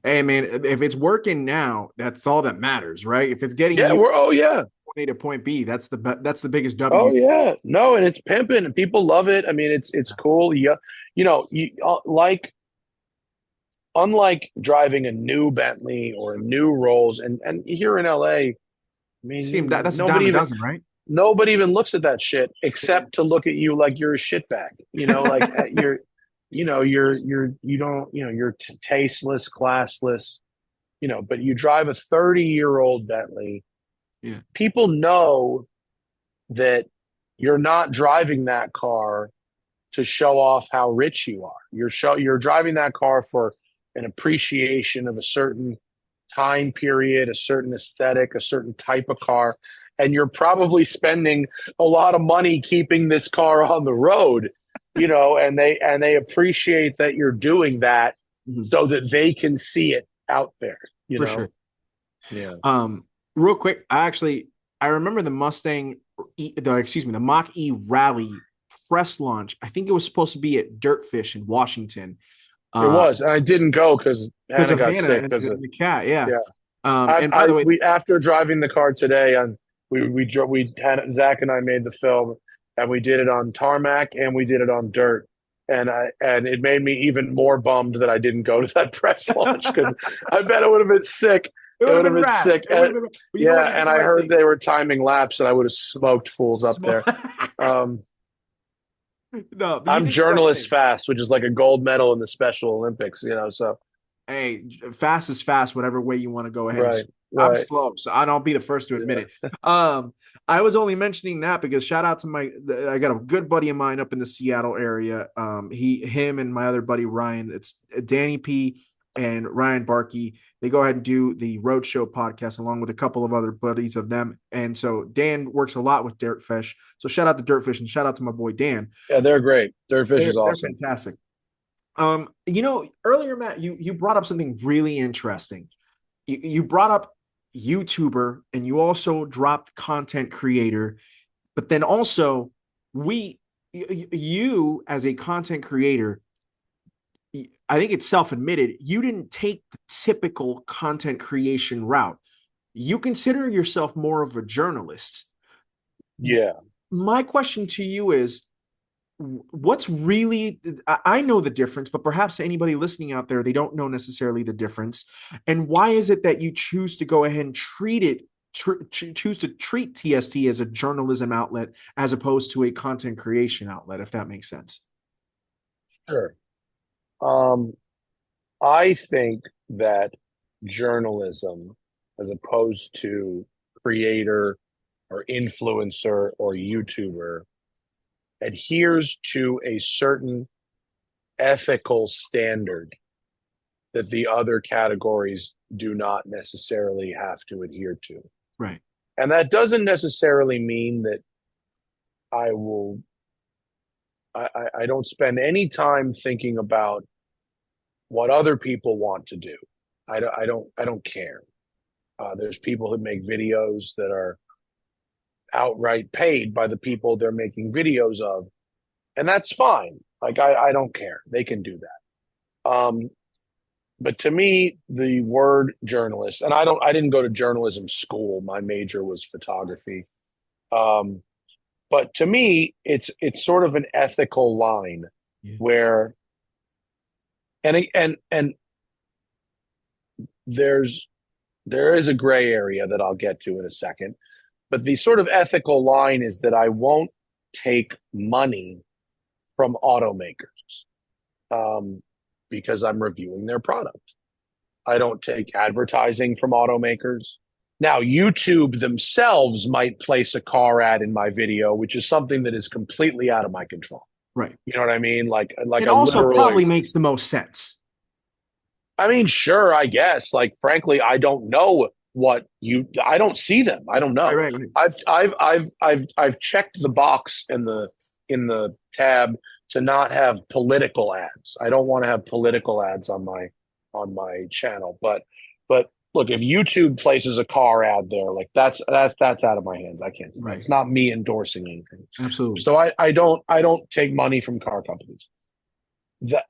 Hey, man, if it's working now, that's all that matters, right? If it's getting Yeah. you Oh, yeah. point A to point B, that's the biggest Oh W. yeah, no, and it's pimping, and people love it. I mean, it's cool. Yeah, like unlike driving a new Bentley or a new Rolls, and here in LA, I See, mean, that's a dime a dozen, right? nobody even looks at that shit except to look at you like you're a shitbag. Like you don't, you're tasteless, classless. But you drive a 30-year-old Bentley. Yeah, People know that you're not driving that car to show off how rich you are. You're driving that car for an appreciation of a certain time period, a certain aesthetic, a certain type of car, and you're probably spending a lot of money keeping this car on the road, and they appreciate that you're doing that mhm, so that they can see it out there, you for know. sure. Yeah. Real quick, I remember the Mach E Rally press launch. I think it was supposed to be at Dirtfish in Washington. It Uh, was. And I didn't go because because Hannah of got Hannah sick and because of the cat, yeah. yeah. And by the way, We after driving the car today on we had Zach and I made the film, and we did it on tarmac and we did it on dirt, and it made me even more bummed that I didn't go to that press launch because I bet it would have been sick. it It would have would have been been rad. sick. It would have been, but you know Yeah, what? You did and the I right heard thing. they were timing laps, and I would have smoked fools up Small. there. Um, No, but you I'm did the right journalist thing. fast, which is like a gold medal in the Special Olympics, So Hey, fast is fast, whatever way you want to go ahead and right, I'm right, slow, so I'll be the first to admit yeah, it. I was only mentioning that because shout out to I got a good buddy of mine up in the Seattle area. Him and my other buddy Ryan, it's Danny P and Ryan Barkey. They go ahead and do the Roadshow podcast along with a couple of other buddies of them. And so Dan works a lot with Dirtfish. So shout out to Dirtfish and shout out to my boy Dan. yeah. They're great. Their fish is They're awesome. fantastic. Earlier, Matt, you brought up something really interesting. You brought up YouTuber and you also dropped content creator, but then also you as a content creator, I think it's self-admitted, you didn't take the typical content creation route. You consider yourself more of a journalist. Yeah, My question to you is what's really, I know the difference, but perhaps anybody listening out there, they don't know necessarily the difference. And why is it that you choose to go ahead and choose to treat TST as a journalism outlet as opposed to a content creation outlet, if that makes sense? sure. Um, I think that journalism, as opposed to creator or influencer or YouTuber, adheres to a certain ethical standard that the other categories do not necessarily have to adhere to. Right. And that doesn't necessarily mean that I will, I don't spend any time thinking about what other people want to do. I don't care. There's people who make videos that are outright paid by the people they're making videos of, and that's fine. Like I don't care. They can do that. But to me, the word journalist, and I didn't go to journalism school. My major was photography. Um, but to me, it's sort of an ethical line Yeah. where, and there is a gray area that I'll get to in a second. But the sort of ethical line is that I won't take money from automakers because I'm reviewing their product. I don't take advertising from automakers. Now, YouTube themselves might place a car ad in my video, which is something that is completely out of my control. Right. You know what I mean? Like It a also literally. probably makes the most sense. I mean, sure, I guess. Like, frankly, I don't know what you. I don't see them. I don't know. Right. Right. I've checked the box in the tab to not have political ads. I don't want to have political ads on my channel. But look, if YouTube places a car ad there, like that's out of my hands. I can't do that. Right. It's not me endorsing anything. Absolutely. So I don't take money from car companies.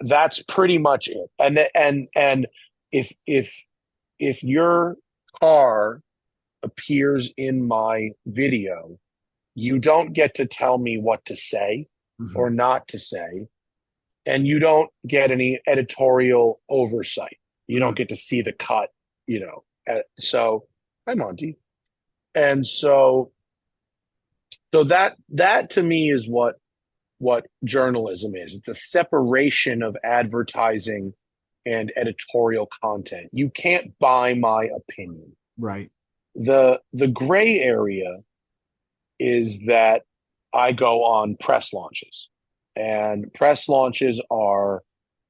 That's pretty much it. And if your car appears in my video, you don't get to tell me what to say or not to say, and you don't get any editorial oversight. You don't get to see the cut, you know. So hi Monty. And so that to me is what journalism is. It's a separation of advertising and editorial content. You can't buy my opinion. Right. The gray area is that I go on press launches. And press launches are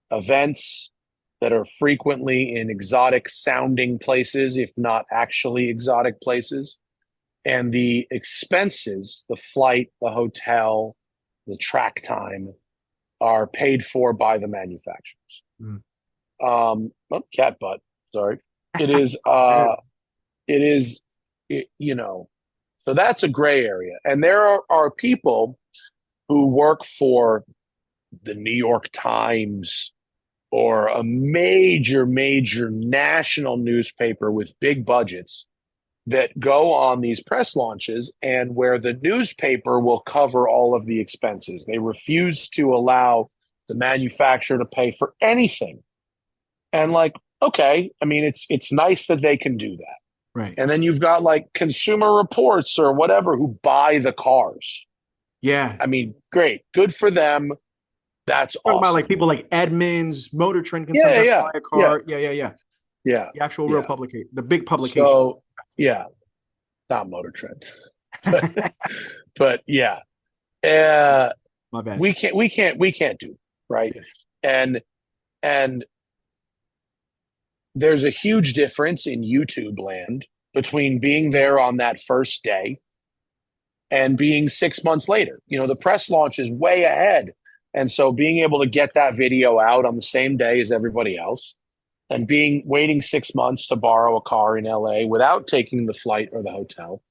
events that are frequently in exotic sounding places, if not actually exotic places. And the expenses, the flight, the hotel, the track time, are paid for by the manufacturers. Mm. Cat butt. Sorry. It is, you know, so that's a gray area. And there are people who work for the New York Times or a major national newspaper with big budgets that go on these press launches, and where the newspaper will cover all of the expenses. They refuse to allow the manufacturer to pay for anything. And like, okay, I mean, it's nice that they can do that. Right. And then you've got like Consumer Reports or whatever who buy the cars. Yeah. I mean, great, good for them. That's Talking awesome. about like people like Edmunds, Motor Trend can Yeah, sometimes yeah, buy a car. Yeah. yeah. The actual Yeah. real publication, the big publication. So yeah, not Motor Trend, but yeah, My bad. we can't do right. Yeah. And there's a huge difference in YouTube land between being there on that first day and being 6 months later. You know, the press launch is way ahead. And so being able to get that video out on the same day as everybody else and waiting 6 months to borrow a car in LA without taking the flight or the hotel,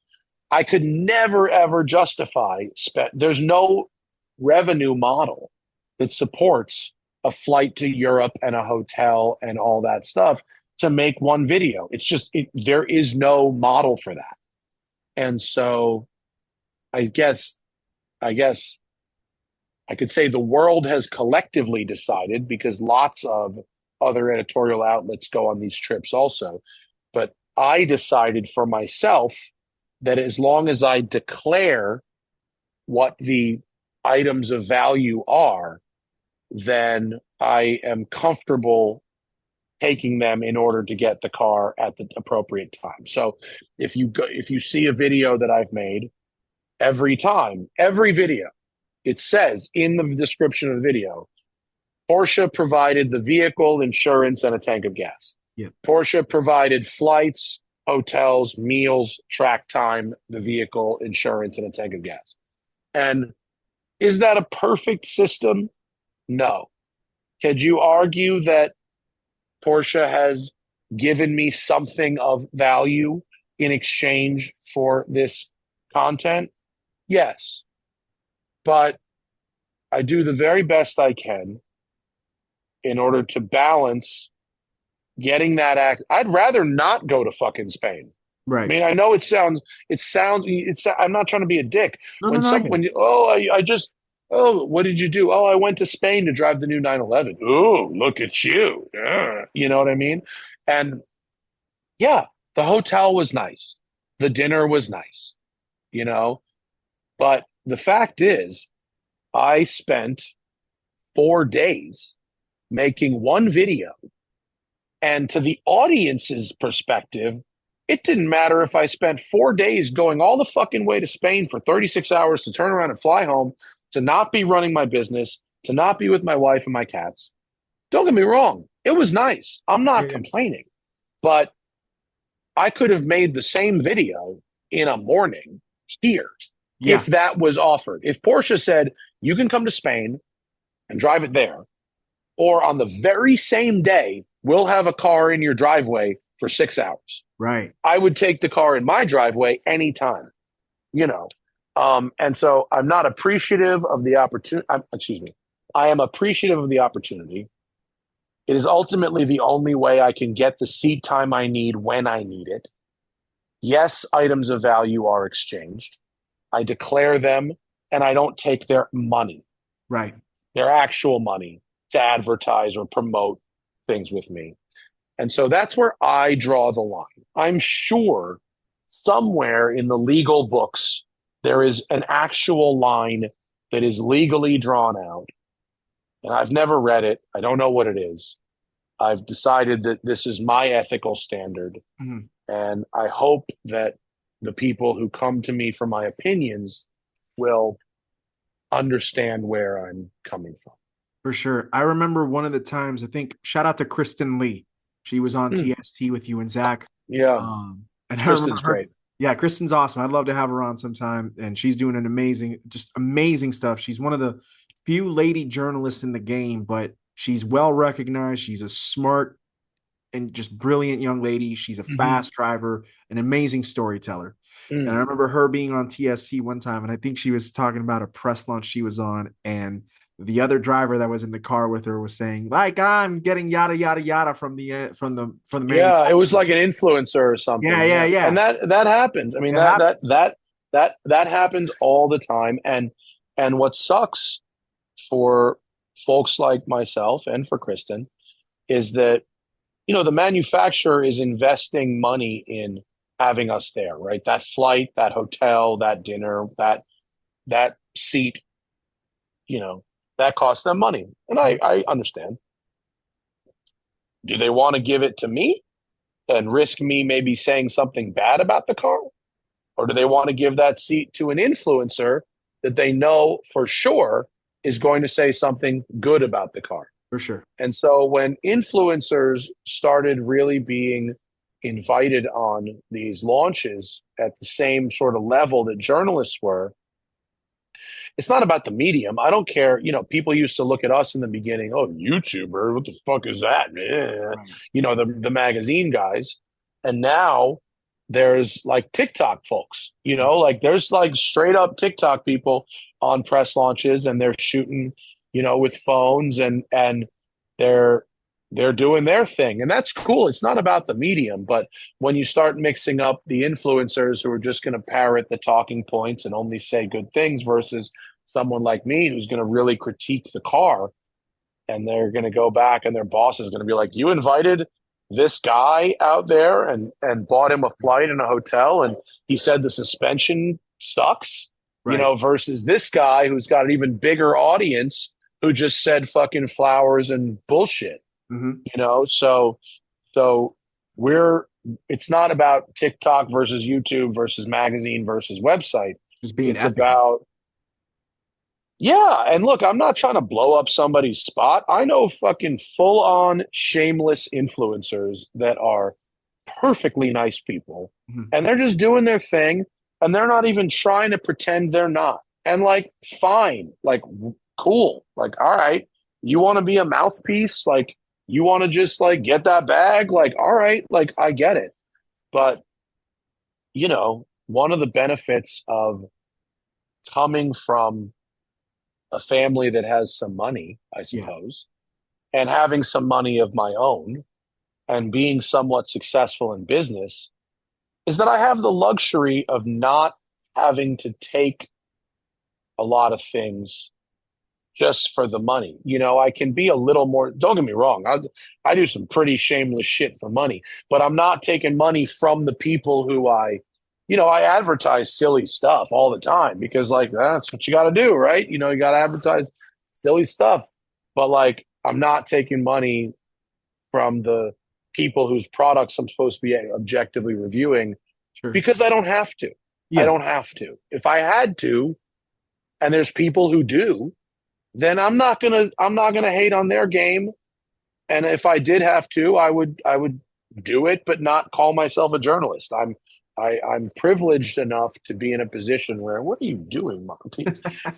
I could never, ever justify. There's no revenue model that supports a flight to Europe and a hotel and all that stuff to make one video. It's just, there is no model for that. And so I guess I could say the world has collectively decided, because lots of other editorial outlets go on these trips also. But I decided for myself that as long as I declare what the items of value are, then I am comfortable taking them in order to get the car at the appropriate time. So if you see a video that I've made, every video it says in the description of the video, Porsche provided the vehicle, insurance, and a tank of gas. Yeah. Porsche provided flights, hotels, meals, track time, the vehicle, insurance, and a tank of gas. And is that a perfect system? No. Could you argue that Porsche has given me something of value in exchange for this content? Yes. But I do the very best I can in order to balance getting that act. I'd rather not go to fucking Spain. Right. I mean, I know I'm not trying to be a dick. No, no, no. What did you do? Oh, I went to Spain to drive the new 911. Oh, look at you. You know what I mean? And yeah, the hotel was nice. The dinner was nice, you know? But the fact is, I spent 4 days making one video. And to the audience's perspective, it didn't matter if I spent 4 days going all the fucking way to Spain for 36 hours to turn around and fly home, to not be running my business, to not be with my wife and my cats. Don't get me wrong. It was nice. I'm not complaining. But I could have made the same video in a morning here if that was offered. If Porsche said, you can come to Spain and drive it there, or on the very same day, we'll have a car in your driveway for 6 hours. Right. I would take the car in my driveway anytime, you know. And so I'm not appreciative of the opportunity. I am appreciative of the opportunity. It is ultimately the only way I can get the seat time I need when I need it. Yes, items of value are exchanged. I declare them, and I don't take their money. Right. Their actual money to advertise or promote things with me. And so that's where I draw the line. I'm sure somewhere in the legal books, there is an actual line that is legally drawn out. And I've never read it. I don't know what it is. I've decided that this is my ethical standard. Mm-hmm. And I hope that the people who come to me for my opinions will understand where I'm coming from. For sure. I remember one of the times, I think, shout out to Kristen Lee. She was on TST with you and Zach. Yeah. And Kristen's great. Yeah, Kristen's awesome. I'd love to have her on sometime. And she's doing an amazing stuff. She's one of the few lady journalists in the game, but she's well recognized. She's a smart and just brilliant young lady. She's a fast driver, an amazing storyteller. And I remember her being on TSC one time, and I think she was talking about a press launch she was on, and the other driver that was in the car with her was saying, like, I'm getting yada yada yada from the yeah, it was like an influencer or something. Yeah. And that happens. I mean, that happens all the time. And what sucks for folks like myself and for Kristen is that, you know, the manufacturer is investing money in having us there, right? That flight, that hotel, that dinner, that seat, you know, that costs them money. And I understand. Do they want to give it to me and risk me maybe saying something bad about the car? Or do they want to give that seat to an influencer that they know for sure is going to say something good about the car? For sure. And so when influencers started really being invited on these launches at the same sort of level that journalists were, it's not about the medium. I don't care. You know, people used to look at us in the beginning, oh, YouTuber, what the fuck is that? Right. You know, the magazine guys. And now there's like TikTok folks, you know, like there's like straight up TikTok people on press launches, and they're shooting, you know, with phones, and they're doing their thing. And that's cool. It's not about the medium. But when you start mixing up the influencers who are just going to parrot the talking points and only say good things versus someone like me who's going to really critique the car, and they're going to go back and their boss is going to be like, you invited this guy out there and bought him a flight and a hotel, and he said the suspension sucks, right, you know, versus this guy who's got an even bigger audience who just said fucking flowers and bullshit. You know, so it's not about TikTok versus YouTube versus magazine versus website. Just being it's ethical. Yeah, and look, I'm not trying to blow up somebody's spot. I know fucking full on shameless influencers that are perfectly nice people, Mhm. and they're just doing their thing, and they're not even trying to pretend they're not. And like, fine, like, cool, like, all right, you want to be a mouthpiece, like, you want to just like get that bag, like, all right, like, I get it. But one of the benefits of coming from a family that has some money, I Yeah. suppose, and having some money of my own and being somewhat successful in business is that I have the luxury of not having to take a lot of things just for the money. I can be a little more, don't get me wrong, I do some pretty shameless shit for money, but I'm not taking money from the people who I advertise silly stuff all the time because, like, that's what you got to do, right? You got to advertise silly stuff. But, like, I'm not taking money from the people whose products I'm supposed to be objectively reviewing Sure. because I don't have to. I Yeah. don't have to. If I had to, and there's people who do, then I'm not gonna hate on their game. And if I did have to, I would do it, but not call myself a journalist. I'm privileged enough to be in a position where, what are you doing, Monty?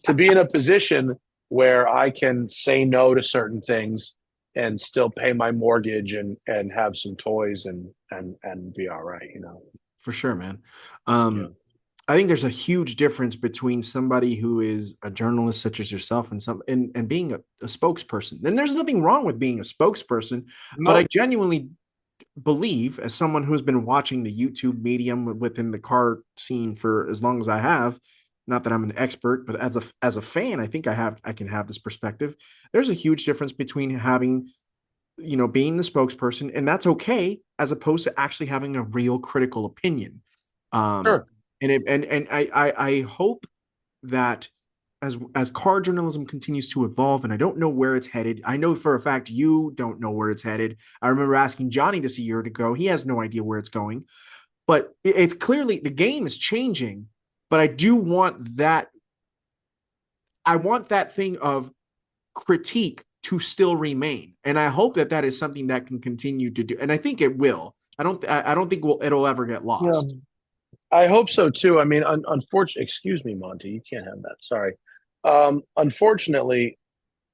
To be in a position where I can say no to certain things and still pay my mortgage and have some toys and be all right. For sure, man. Yeah. I think there's a huge difference between somebody who is a journalist such as yourself and being a spokesperson. And there's nothing wrong with being a spokesperson, but I No, genuinely believe, as someone who's been watching the YouTube medium within the car scene for as long as I have, not that I'm an expert, but as a fan, I think I can have this perspective. There's a huge difference between having, being the spokesperson, and that's okay, as opposed to actually having a real critical opinion. Um, sure. and I hope that as car journalism continues to evolve, and I don't know where it's headed. I know for a fact you don't know where it's headed. I remember asking Johnny this a year ago. He has no idea where it's going, but it's clearly the game is changing. But I do want that. I want that thing of critique to still remain, and I hope that that is something that can continue to do. And I think it will. I don't think it'll ever get Yeah, lost. I hope so too. I mean, unfortunately, excuse me, Monty, you can't have that. Sorry. Unfortunately,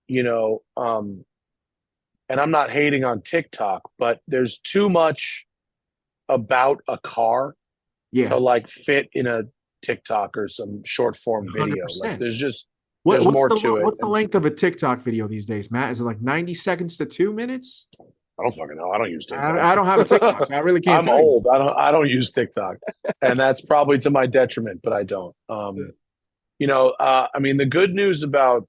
you know, um, and I'm not hating on TikTok, but there's too much about a car to Yeah, like fit in a TikTok or some short form one hundred video. Like percent. there's What's more the to it. what's the And length of a TikTok video these days, Matt? Is it like 90 seconds to 2 minutes? I don't fucking know. I don't use TikTok. I don't have a TikTok, so I really can't I'm tell you. old. I don't use TikTok. And that's probably to my detriment, but I don't. I mean, the good news about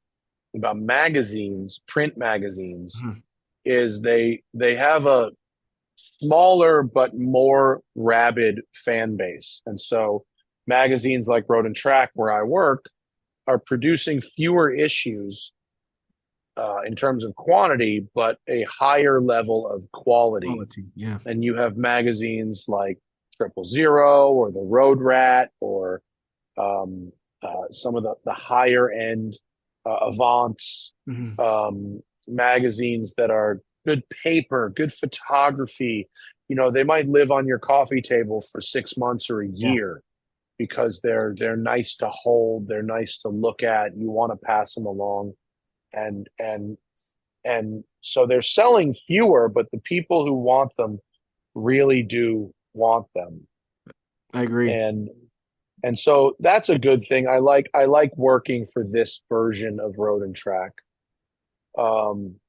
magazines, print magazines, Mhm. is they have a smaller but more rabid fan base. And so magazines like Road and Track, where I work, are producing fewer issues in terms of quantity, but a higher level of quality. Quality, yeah. And you have magazines like Triple Zero or the Road Rat or um, some of the higher end Avants Mhm. magazines that are good paper, good photography. They might live on your coffee table for 6 months or a Yeah. year because they're nice to hold, they're nice to look at. You want to pass them along, and so they're selling fewer, but the people who want them really do want them, I agree. and so that's a good thing. I like working for this version of Road and Track. Um,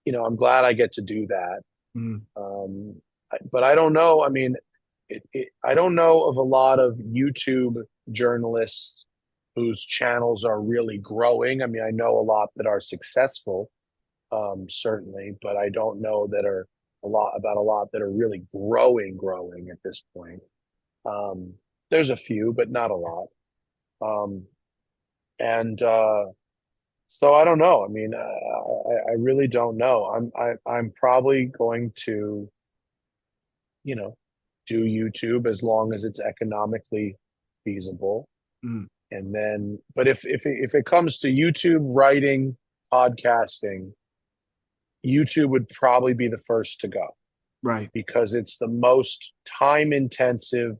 I'm glad I get to do that. Mhm. But I don't know. I mean, I don't know of a lot of YouTube journalists whose channels are really growing. I mean, I know a lot that are successful, certainly, but I don't know that are a lot that are really growing at this point. Um, there's a few, but not a lot. Um, and so I don't know. I mean, I really don't know. I'm probably going to, you know, do YouTube as long as it's economically feasible. Mhm. And then, but if it comes to YouTube, writing, podcasting, YouTube would probably be the first to go Right. because it's the most time intensive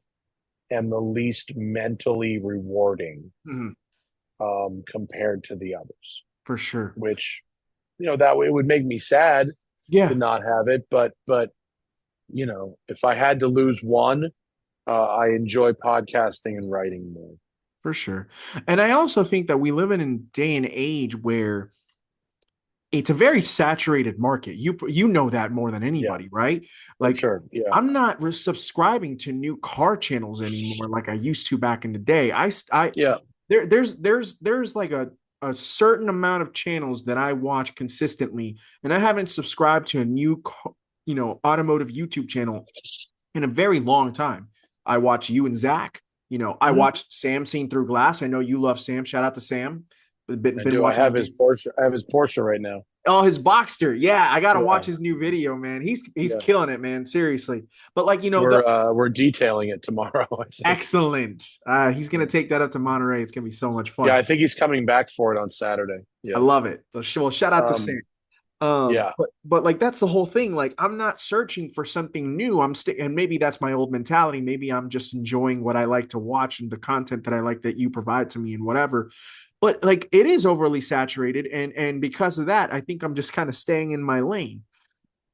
and the least mentally rewarding Mhm. compared to the others. For sure. Which, that way it would make me sad to Yeah, not have it, but if I had to lose one, I enjoy podcasting and writing more. for sure. And I also think that we live in a day and age where it's a very saturated market. You know that more than Yeah, anybody, right? for Like sure. Yeah, I'm not subscribing to new car channels anymore like I used to back in the day. I yeah. there's like a certain amount of channels that I watch consistently, and I haven't subscribed to a new automotive YouTube channel in a very long time. I watch you and Zach. I Mhm. watched Sam Seen Through Glass. I know you love Sam. Shout out to Sam. I Been do. I watching have his his new. Porsche. I have his Porsche right now. Oh, his Boxster. Yeah, I gotta watch Yeah, his new video, man. He's yeah. killing it, man. Seriously. But like, the We're detailing it tomorrow, I think. excellent. He's gonna take that up to Monterey. It's gonna be so much Yeah, fun. I think he's coming back for it on Saturday. I Yeah. love it. Well, shout out to Sam. Um, yeah. But like that's the whole thing. Like I'm not searching for something new. And maybe that's my old mentality. Maybe I'm just enjoying what I like to watch and the content that I like that you provide to me and whatever. But like it is overly saturated, and because of that, I think I'm just kind of staying in my lane.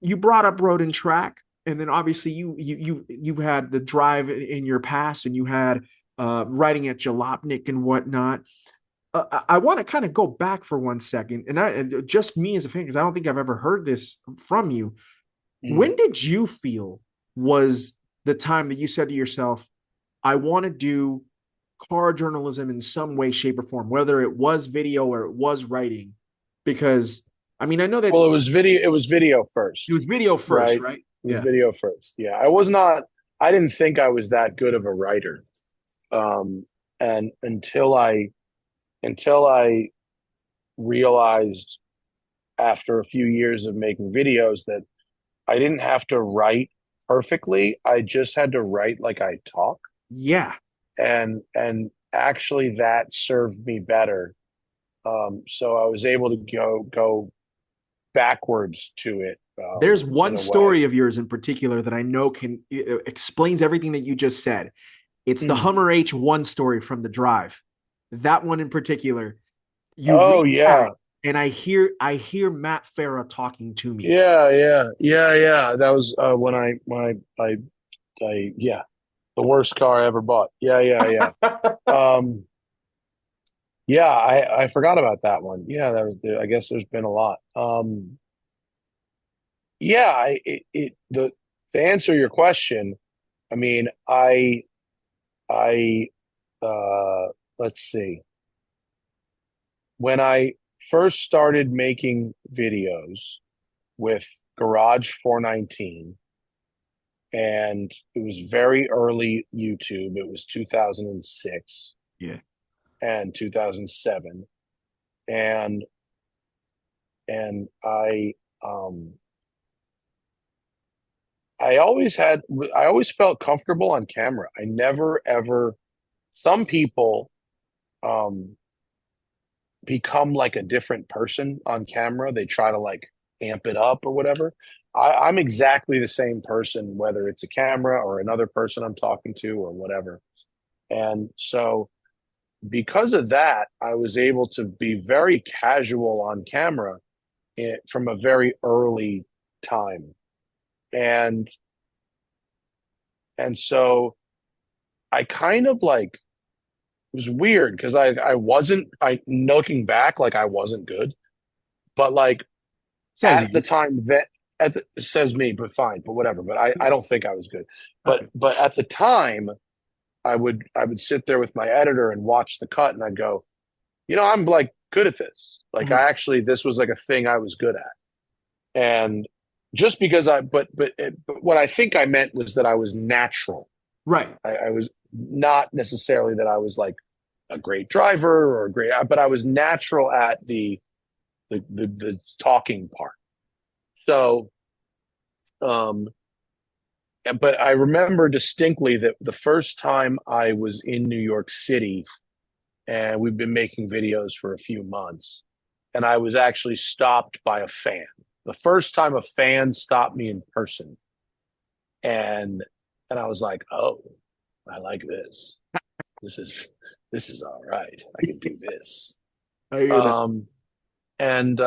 You brought up road and track, and then obviously you've had the drive in your past, and you had writing at Jalopnik and whatnot. I want to kind of go back for 1 second, and just me as a fan, because I don't think I've ever heard this from you. Mm. When did you feel was the time that you said to yourself, I want to do car journalism in some way, shape, or form, whether it was video or it was writing? Because I mean, I know that Well, it was video. It was video it first, was video first, right? right? It was Yeah. video first. Yeah, I was not. I didn't think I was that good of a writer, and until I realized after a few years of making videos that I didn't have to write perfectly. I just had to write like I talk, Yeah. and actually that served me better. So I was able to go backwards to it, There's in one a way. story of yours in particular that I know can explains everything that you just said. It's the Mm. Hummer H1 story from the drive. That one in particular, you Oh read that yeah, and I hear Matt Farah talking to me. yeah. That was yeah, the worst car I ever bought. Yeah. Um, yeah, I forgot about that one. Yeah, I guess there's been a lot. Yeah, to answer your question, I mean, I let's see. When I first started making videos with Garage 419, and it was very early YouTube. It was 2006 Yeah. and 2007, and and I always had I always felt comfortable on camera. I never ever some people um become like a different person on camera. They try to like amp it up or whatever. I'm exactly the same person, whether it's a camera or another person I'm talking to or whatever. And so because of that, I was able to be very casual on camera from a very early time. And so I kind of like it was weird because I wasn't I looking back like I wasn't good, but like Says at the you. time that it says me, but fine, but whatever. But I don't think I was good. I But feel. but at the time, I would sit there with my editor and watch the cut, and I'd go, I'm like good at this. Like Mhm. I actually this was like a thing I was good at, and just because but what I think I meant was that I was natural. Right. I was not necessarily that I was like a great driver or a great, but I was natural at the talking part. So, um, but I remember distinctly that the first time I was in New York City, and we've been making videos for a few months. And I was actually stopped by a fan. The first time a fan stopped me in person. And I was like, oh, I like this. This is this is all right. I can do this. I hear that. Um and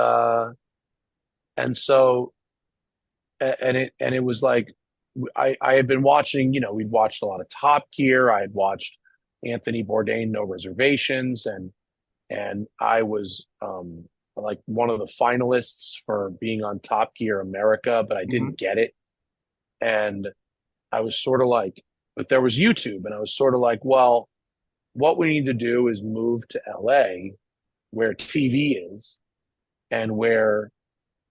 and so and it was like I had been watching, we'd watched a lot of Top Gear. I had watched Anthony Bourdain No Reservations, and I was like one of the finalists for being on Top Gear America, but I Mhm. didn't get it. And I was sort of like, but there was YouTube, and I was sort of like, well, what we need to do is move to LA where TV is and where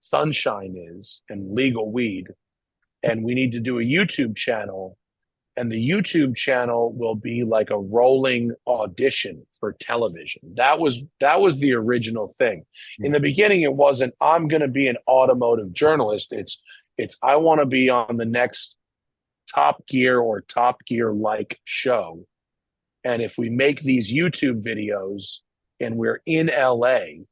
sunshine is and legal weed. And we need to do a YouTube channel. And the YouTube channel will be like a rolling audition for television. That was the original thing. In Yeah. the beginning, it wasn't, I'm gonna be an automotive journalist. It's I want to be on the next Top Gear or Top Gear like show. And if we make these YouTube videos and we're in LA,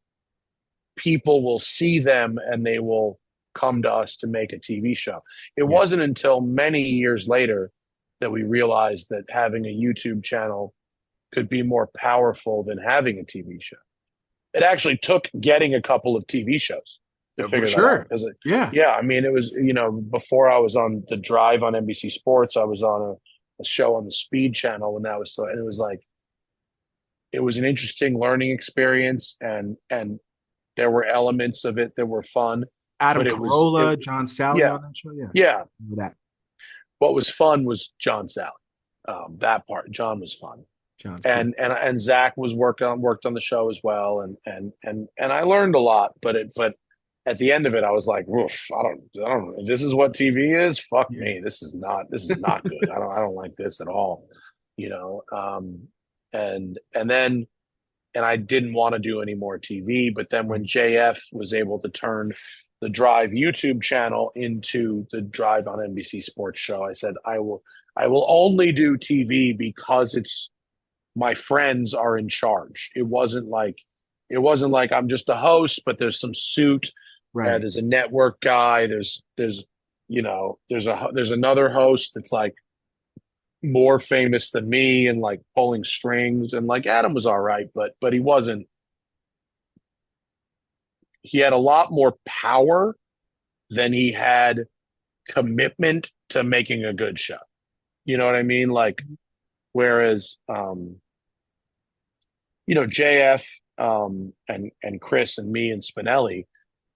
people will see them and they will come to us to make a TV show. It Yeah. wasn't until many years later that we realized that having a YouTube channel could be more powerful than having a TV show. It actually took getting a couple of TV shows to Yeah, for figure that out. sure. Because, Yeah. yeah, I mean, it was, before I was on The Drive on NBC Sports, I was on a show on the Speed Channel when that was so, and it was like, it was an interesting learning experience, and there were elements of it that were fun, Adam but Carolla, John Sally yeah, on that show. Yeah. yeah. Remember that. What was fun was John Sally. That part, John was fun, John's good. and Zach was worked on the show as well, and I learned a lot. But at the end of it, I was like, "Oof, I don't. If this is what TV is, fuck Yeah. me. This is not good. I don't like this at all, you know. And then and I didn't want to do any more TV. But then Right. when JF was able to turn the Drive YouTube channel into the Drive on NBC Sports show, I said, I will only do TV because it's my friends are in charge. It wasn't like I'm just a host, but there's some suit. Right. There's a network guy. There's another host that's like more famous than me and like pulling strings, and like Adam was all right, but he wasn't. He had a lot more power than he had commitment to making a good show. You know what I mean? Like, whereas JF, and Chris and me and Spinelli,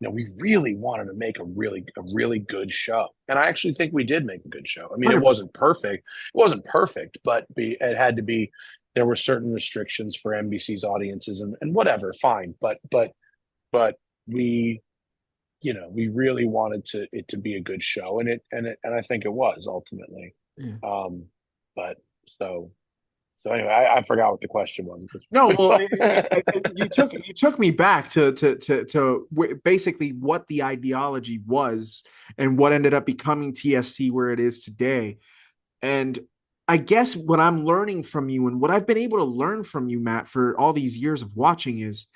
we really wanted to make a really good show. And I actually think we did make a good show. I mean, it 100%. wasn't perfect. It wasn't perfect, but it had to be. There were certain restrictions for NBC's audiences, and whatever, fine. But we really wanted it to be a good show, and I think it was ultimately. Yeah. But so anyway, I forgot what the question was at this No, point. well, But you took me back to basically what the ideology was and what ended up becoming TST where it is today. And I guess what I'm learning from you and what I've been able to learn from you, Matt, for all these years of watching is,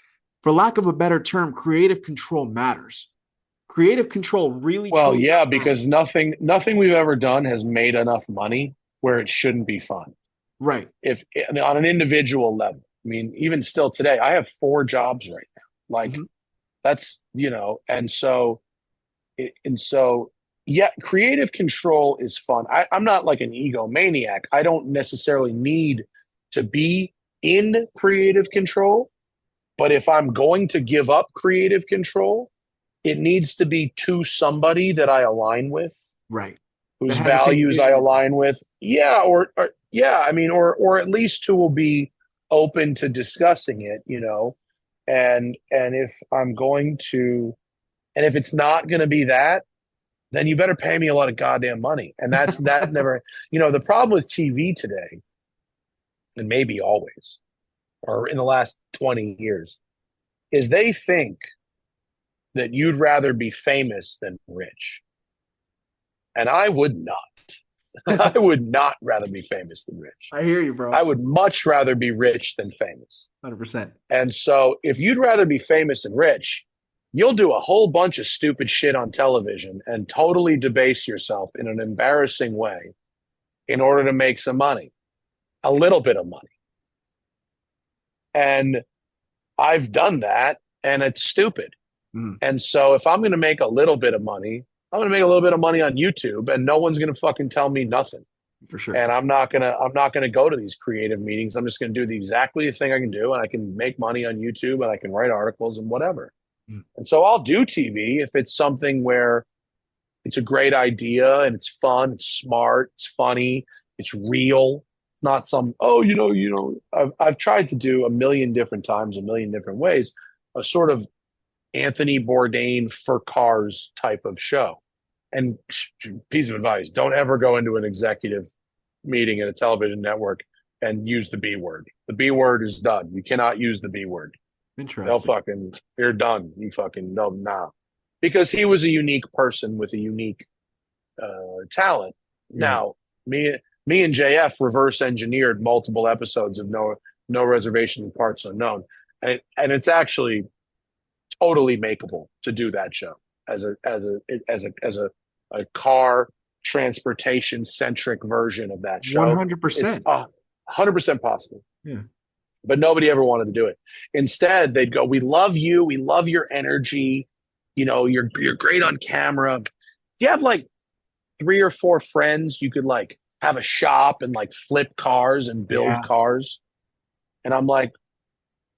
for lack of a better term, creative control matters. Creative control really well, truly yeah, does matter. because nothing we've ever done has made enough money where it shouldn't be fun. Right. If on an individual level, I mean, even still today, I have 4 jobs right now. Like, Mhm. that's, and so yeah, creative control is fun. I'm not like an egomaniac. I don't necessarily need to be in creative control, but if I'm going to give up creative control, it needs to be to somebody that I align with, Right. That whose has the same values I vision as you. align with. Yeah, or yeah, I mean, or at least who will be open to discussing it. And if I'm going to, and if it's not going to be that, then you better pay me a lot of goddamn money. And that never, the problem with TV today, and maybe always, or in the last 20 years, is they think that you'd rather be famous than rich. And I would not. I would not rather be famous than rich. I hear you, I bro. would much rather be rich than famous. 100%. And so if you'd rather be famous and rich, you'll do a whole bunch of stupid shit on television and totally debase yourself in an embarrassing way in order to make some money, a little bit of money. And I've done that and it's stupid. Mm, And so if I'm going to make a little bit of money, I'm going to make a little bit of money on YouTube and no one's going to fucking tell me nothing. for sure. And I'm not gonna go to these creative meetings. I'm just gonna do exactly the thing I can do, and I can make money on YouTube, and I can write articles and whatever. Mm, And so I'll do TV if it's something where it's a great idea and it's fun, it's smart, it's funny, it's real, not some I've tried to do a million different times, a million different ways, a sort of Anthony Bourdain for cars type of show. And piece of advice: don't ever go into an executive meeting at a television network and use the B word. The B word is done. You cannot use the B word. They'll interesting. fucking, you're done. You fucking, no, nah. Because he was a unique person with a unique talent. Yeah. Now, me and JF reverse engineered multiple episodes of No Reservation and Parts Unknown. And it's actually totally makeable to do that show as a car transportation centric version of that show. It's 100%. 100% possible. Yeah. But nobody ever wanted to do it. Instead, they'd go, "We love you. We love your energy. You're great on camera. If you have like 3 or 4 friends, you could like have a shop and like flip cars and build Yeah. cars." And I'm like,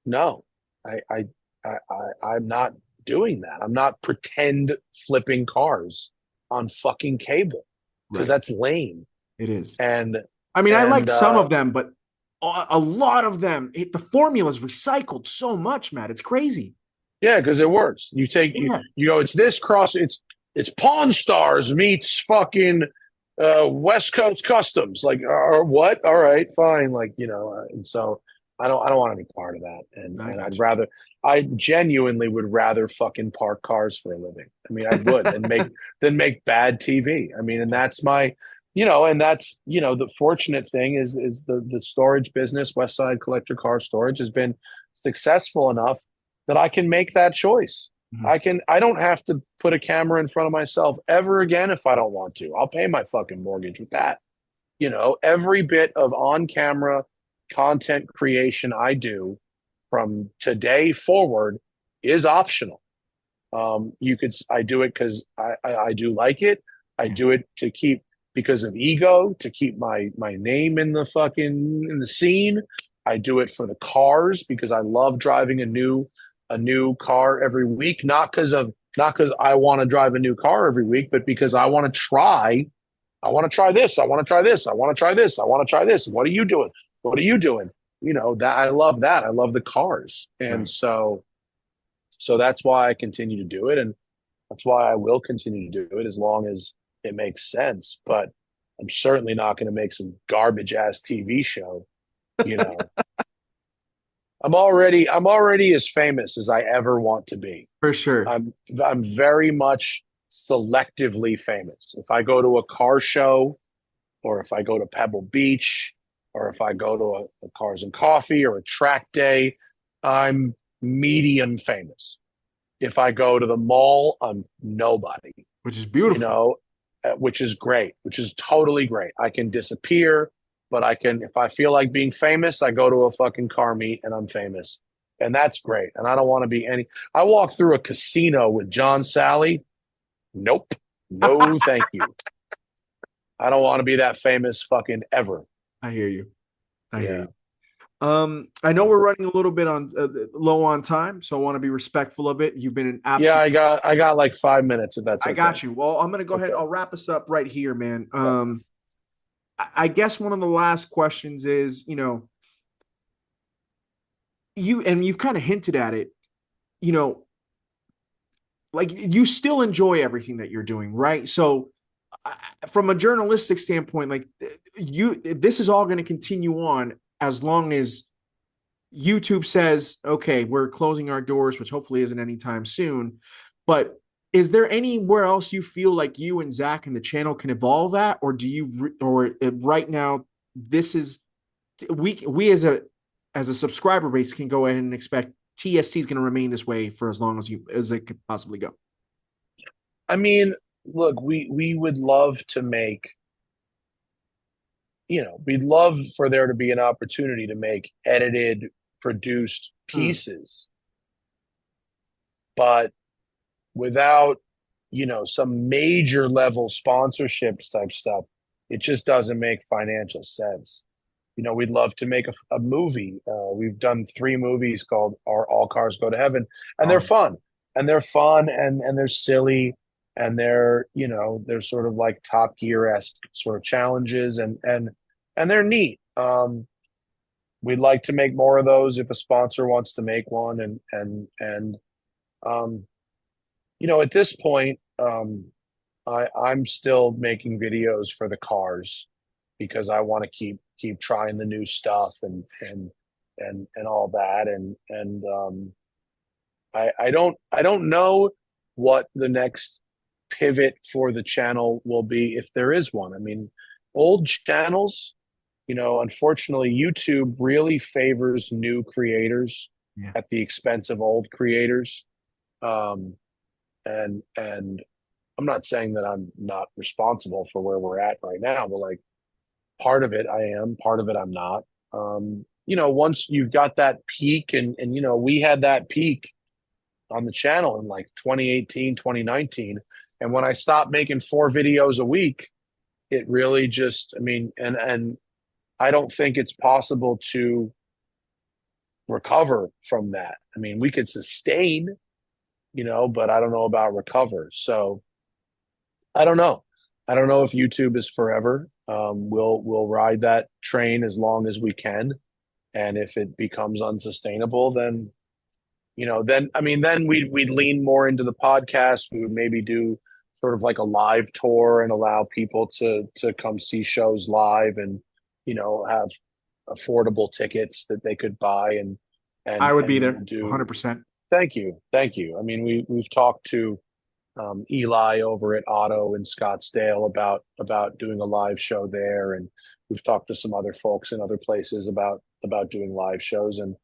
no, I'm not doing that. I'm not pretend flipping cars on fucking cable because Right. that's lame. It is. And I mean, I like and some of them, but a lot of them, the formula is recycled so much, Matt. It's crazy. yeah, because it works. Yeah. You go, it's this cross, it's Pawn Stars meets fucking West Coast Customs. Like, or what? All right, fine. Like, and so I don't want any part of that. And I and got I genuinely would rather fucking park cars for a living. I mean, I would than make bad TV. I mean, and that's the fortunate thing is the storage business, Westside Collector Car Storage, has been successful enough that I can make that choice. Mhm. I don't have to put a camera in front of myself ever again if I don't want to. I'll pay my fucking mortgage with that. Every bit of on camera content creation I do from today forward is optional. I do it because I do like it. I do it to keep because of ego, to keep my name in the scene. I do it for the cars because I love driving a new car every week, not because I want to drive a new car every week, but because I want to try. I want to try this. I want to try this. I want to try this. I want to try this. What are you doing? What are you doing? That I love that. I love the cars. And Right. so that's why I continue to do it. And that's why I will continue to do it as long as it makes sense. But I'm certainly not going to make some garbage ass TV show. You know, I'm already as famous as I ever want to be. For sure. I'm very much selectively famous. If I go to a car show, or if I go to Pebble Beach, or if I go to a Cars and Coffee or a track day, I'm medium famous. If I go to the mall, I'm nobody, Which is you beautiful. know, which is great, which is totally great. I can disappear, but if I feel like being famous, I go to a fucking car meet and I'm famous. And that's great. And I don't want to be I walk through a casino with John Sally. Nope. No, thank you. I don't want to be that famous fucking ever. I hear you. I hear Yeah. you. I know we're running a little bit on low on time, so I want to be respectful of it. You've been an Yeah, absolute. I got like 5 minutes if that's I okay. got you. Well, I'm gonna go ahead. Okay. I'll wrap us up right here, man. Yeah. I guess one of the last questions is, you've kind of hinted at it, you know, like you still enjoy everything that you're doing, right? So, from a journalistic standpoint, like this is all going to continue on as long as YouTube says, okay, we're closing our doors, which hopefully isn't anytime soon. But Is there anywhere else you feel like you and Zach and the channel can evolve at, or do you, right now, this is we as a subscriber base can go ahead and expect TSC is going to remain this way for as long as it could possibly go. I mean, look, we would love to make, we'd love for there to be an opportunity to make edited, produced Mm. pieces, but without, some major level sponsorships type stuff, it just doesn't make financial sense. We'd love to make a movie. We've done 3 movies called All Cars Go to Heaven, and they're Oh, fun, and they're silly, and they're sort of like Top Gear-esque sort of challenges, and they're neat. We'd like to make more of those if a sponsor wants to make one, and um, at this point, I'm still making videos for the cars because I want to keep trying the new stuff and all that, and I don't know what the next pivot for the channel will be, if there is one. I mean, old channels, unfortunately, YouTube really favors new creators yeah. at the expense of old creators. Um, and I'm not saying that I'm not responsible for where we're at right now, but like part of it I am, part of it I'm not. Once you've got that peak, and we had that peak on the channel in like 2018, 2019. And when I stopped making 4 videos a week, it really just, I mean, and I don't think it's possible to recover from that. I mean, we could sustain, but I don't know about recover. So I don't know. I don't know if YouTube is forever. We'll ride that train as long as we can, and if it becomes unsustainable, then I mean, then we'd lean more into the podcast. We would maybe do sort of like a live tour and allow people to come see shows live, and have affordable tickets that they could buy, and I and would be and there do. 100%. Thank you, thank you. I mean, we've talked to Eli over at Otto in Scottsdale about doing a live show there, and we've talked to some other folks in other places about doing live shows, and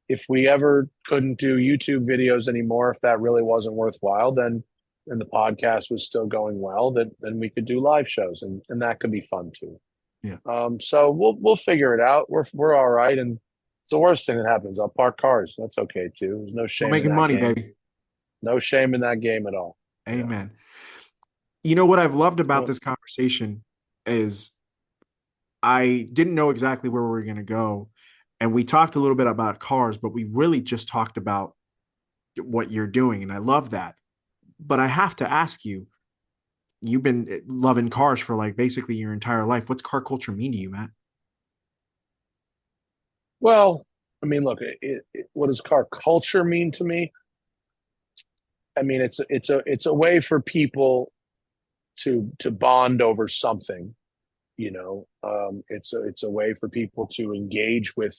if we ever couldn't do YouTube videos anymore, if that really wasn't worthwhile, then and the podcast was still going well, then we could do live shows, and that could be fun too. Yeah. So we'll figure it out. We're all right, and it's the worst thing that happens. I'll park cars. That's okay too. There's no We're shame in making that money, game. baby. No shame in that game at all. Yeah. Amen. You know what I've loved about Well, this conversation is I didn't know exactly where we were going to go. And we talked a little bit about cars, but we really just talked about what you're doing. And I love that. But I have to ask you, you've been loving cars for like basically your entire life. What's car culture mean to you, Matt? well, I mean, look, what does car culture mean to me? I mean, it's a way for people to bond over something. It's a way for people to engage with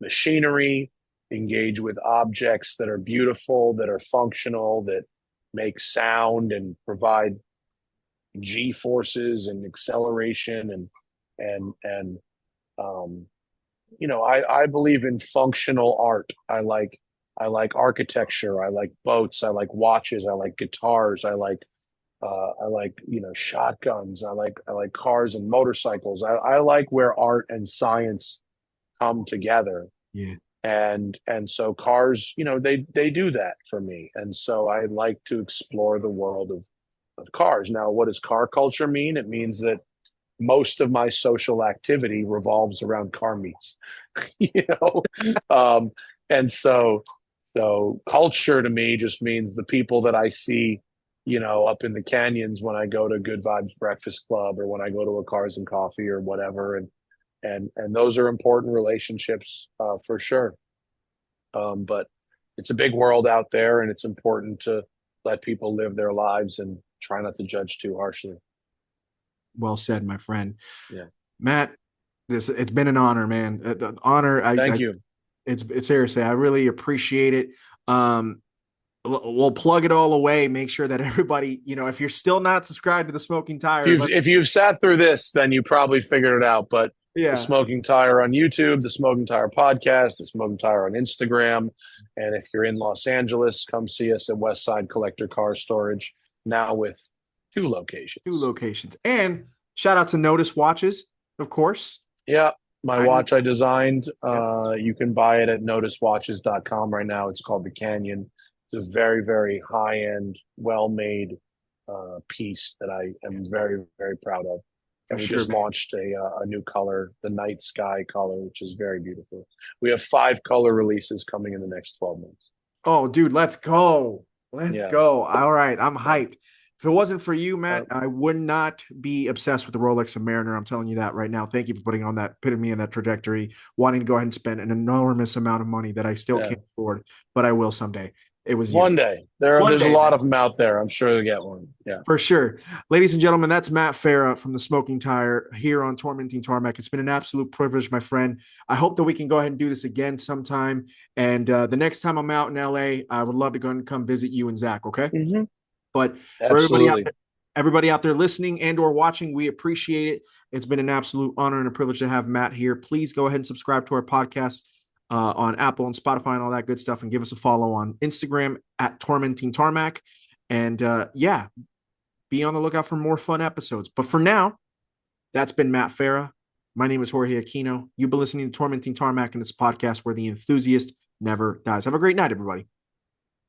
machinery, engage with objects that are beautiful, that are functional, that make sound and provide G forces and acceleration, and um, I believe in functional art. I like architecture. I like boats. I like watches. I like guitars. I like shotguns. I like cars and motorcycles. I like where art and science come together, Yeah. and so cars, they do that for me, and so I like to explore the world of cars. Now, what does car culture mean? It means that most of my social activity revolves around car meets, you know, um, and so culture to me just means the people that I see, up in the canyons when I go to Good Vibes Breakfast Club, or when I go to a Cars and Coffee or whatever, and those are important relationships, for sure. But it's a big world out there, and it's important to let people live their lives and try not to judge too harshly. Well said, my friend. Yeah. Matt, it's been an honor, man. The honor. Thank you. It's seriously, I really appreciate it. Um, we'll plug it all away. Make sure that everybody, if you're still not subscribed to the Smoking Tire, If you've sat through this, then you probably figured it out. But the yeah, Smoking Tire on YouTube, the Smoking Tire podcast, the Smoking Tire on Instagram, and if you're in Los Angeles, come see us at Westside Collector Car Storage, now with two two locations. locations. And shout out to Notice Watches, of course. Yeah, my I watch I designed. Yep, You can buy it at noticewatches.com right now. It's called the Canyon. It's a very, very high end, well made piece that I am very, very proud of. for And we sure, just man. launched a new color, the night sky color, which is very beautiful. We have 5 color releases coming in the next 12 months. Oh, dude, let's go. Let's Yeah. go. All right, I'm Yeah. hyped. If it wasn't for you, Matt, Uh, I would not be obsessed with the Rolex Submariner. I'm telling you that right now. Thank you for putting me in that trajectory, wanting to go ahead and spend an enormous amount of money that I still yeah. can't afford, but I will someday. It was you. One day. One There's a day, lot man. of them out there. I'm sure you'll get one. Yeah. For sure. Ladies and gentlemen, that's Matt Farah from the Smoking Tire here on Tormenting Tarmac. It's been an absolute privilege, my friend. I hope that we can go ahead and do this again sometime. And the next time I'm out in LA, I would love to go and come visit you and Zach, okay? Hmm. But for Absolutely. everybody out there listening and or watching, we appreciate it. It's been an absolute honor and a privilege to have Matt here. Please go ahead and subscribe to our podcast on Apple and Spotify and all that good stuff, and give us a follow on Instagram at Tormenting Tarmac. And yeah, be on the lookout for more fun episodes. But for now, that's been Matt Farah. My name is Jorge Aquino. You've been listening to Tormenting Tarmac in this podcast where the enthusiast never dies. Have a great night, everybody.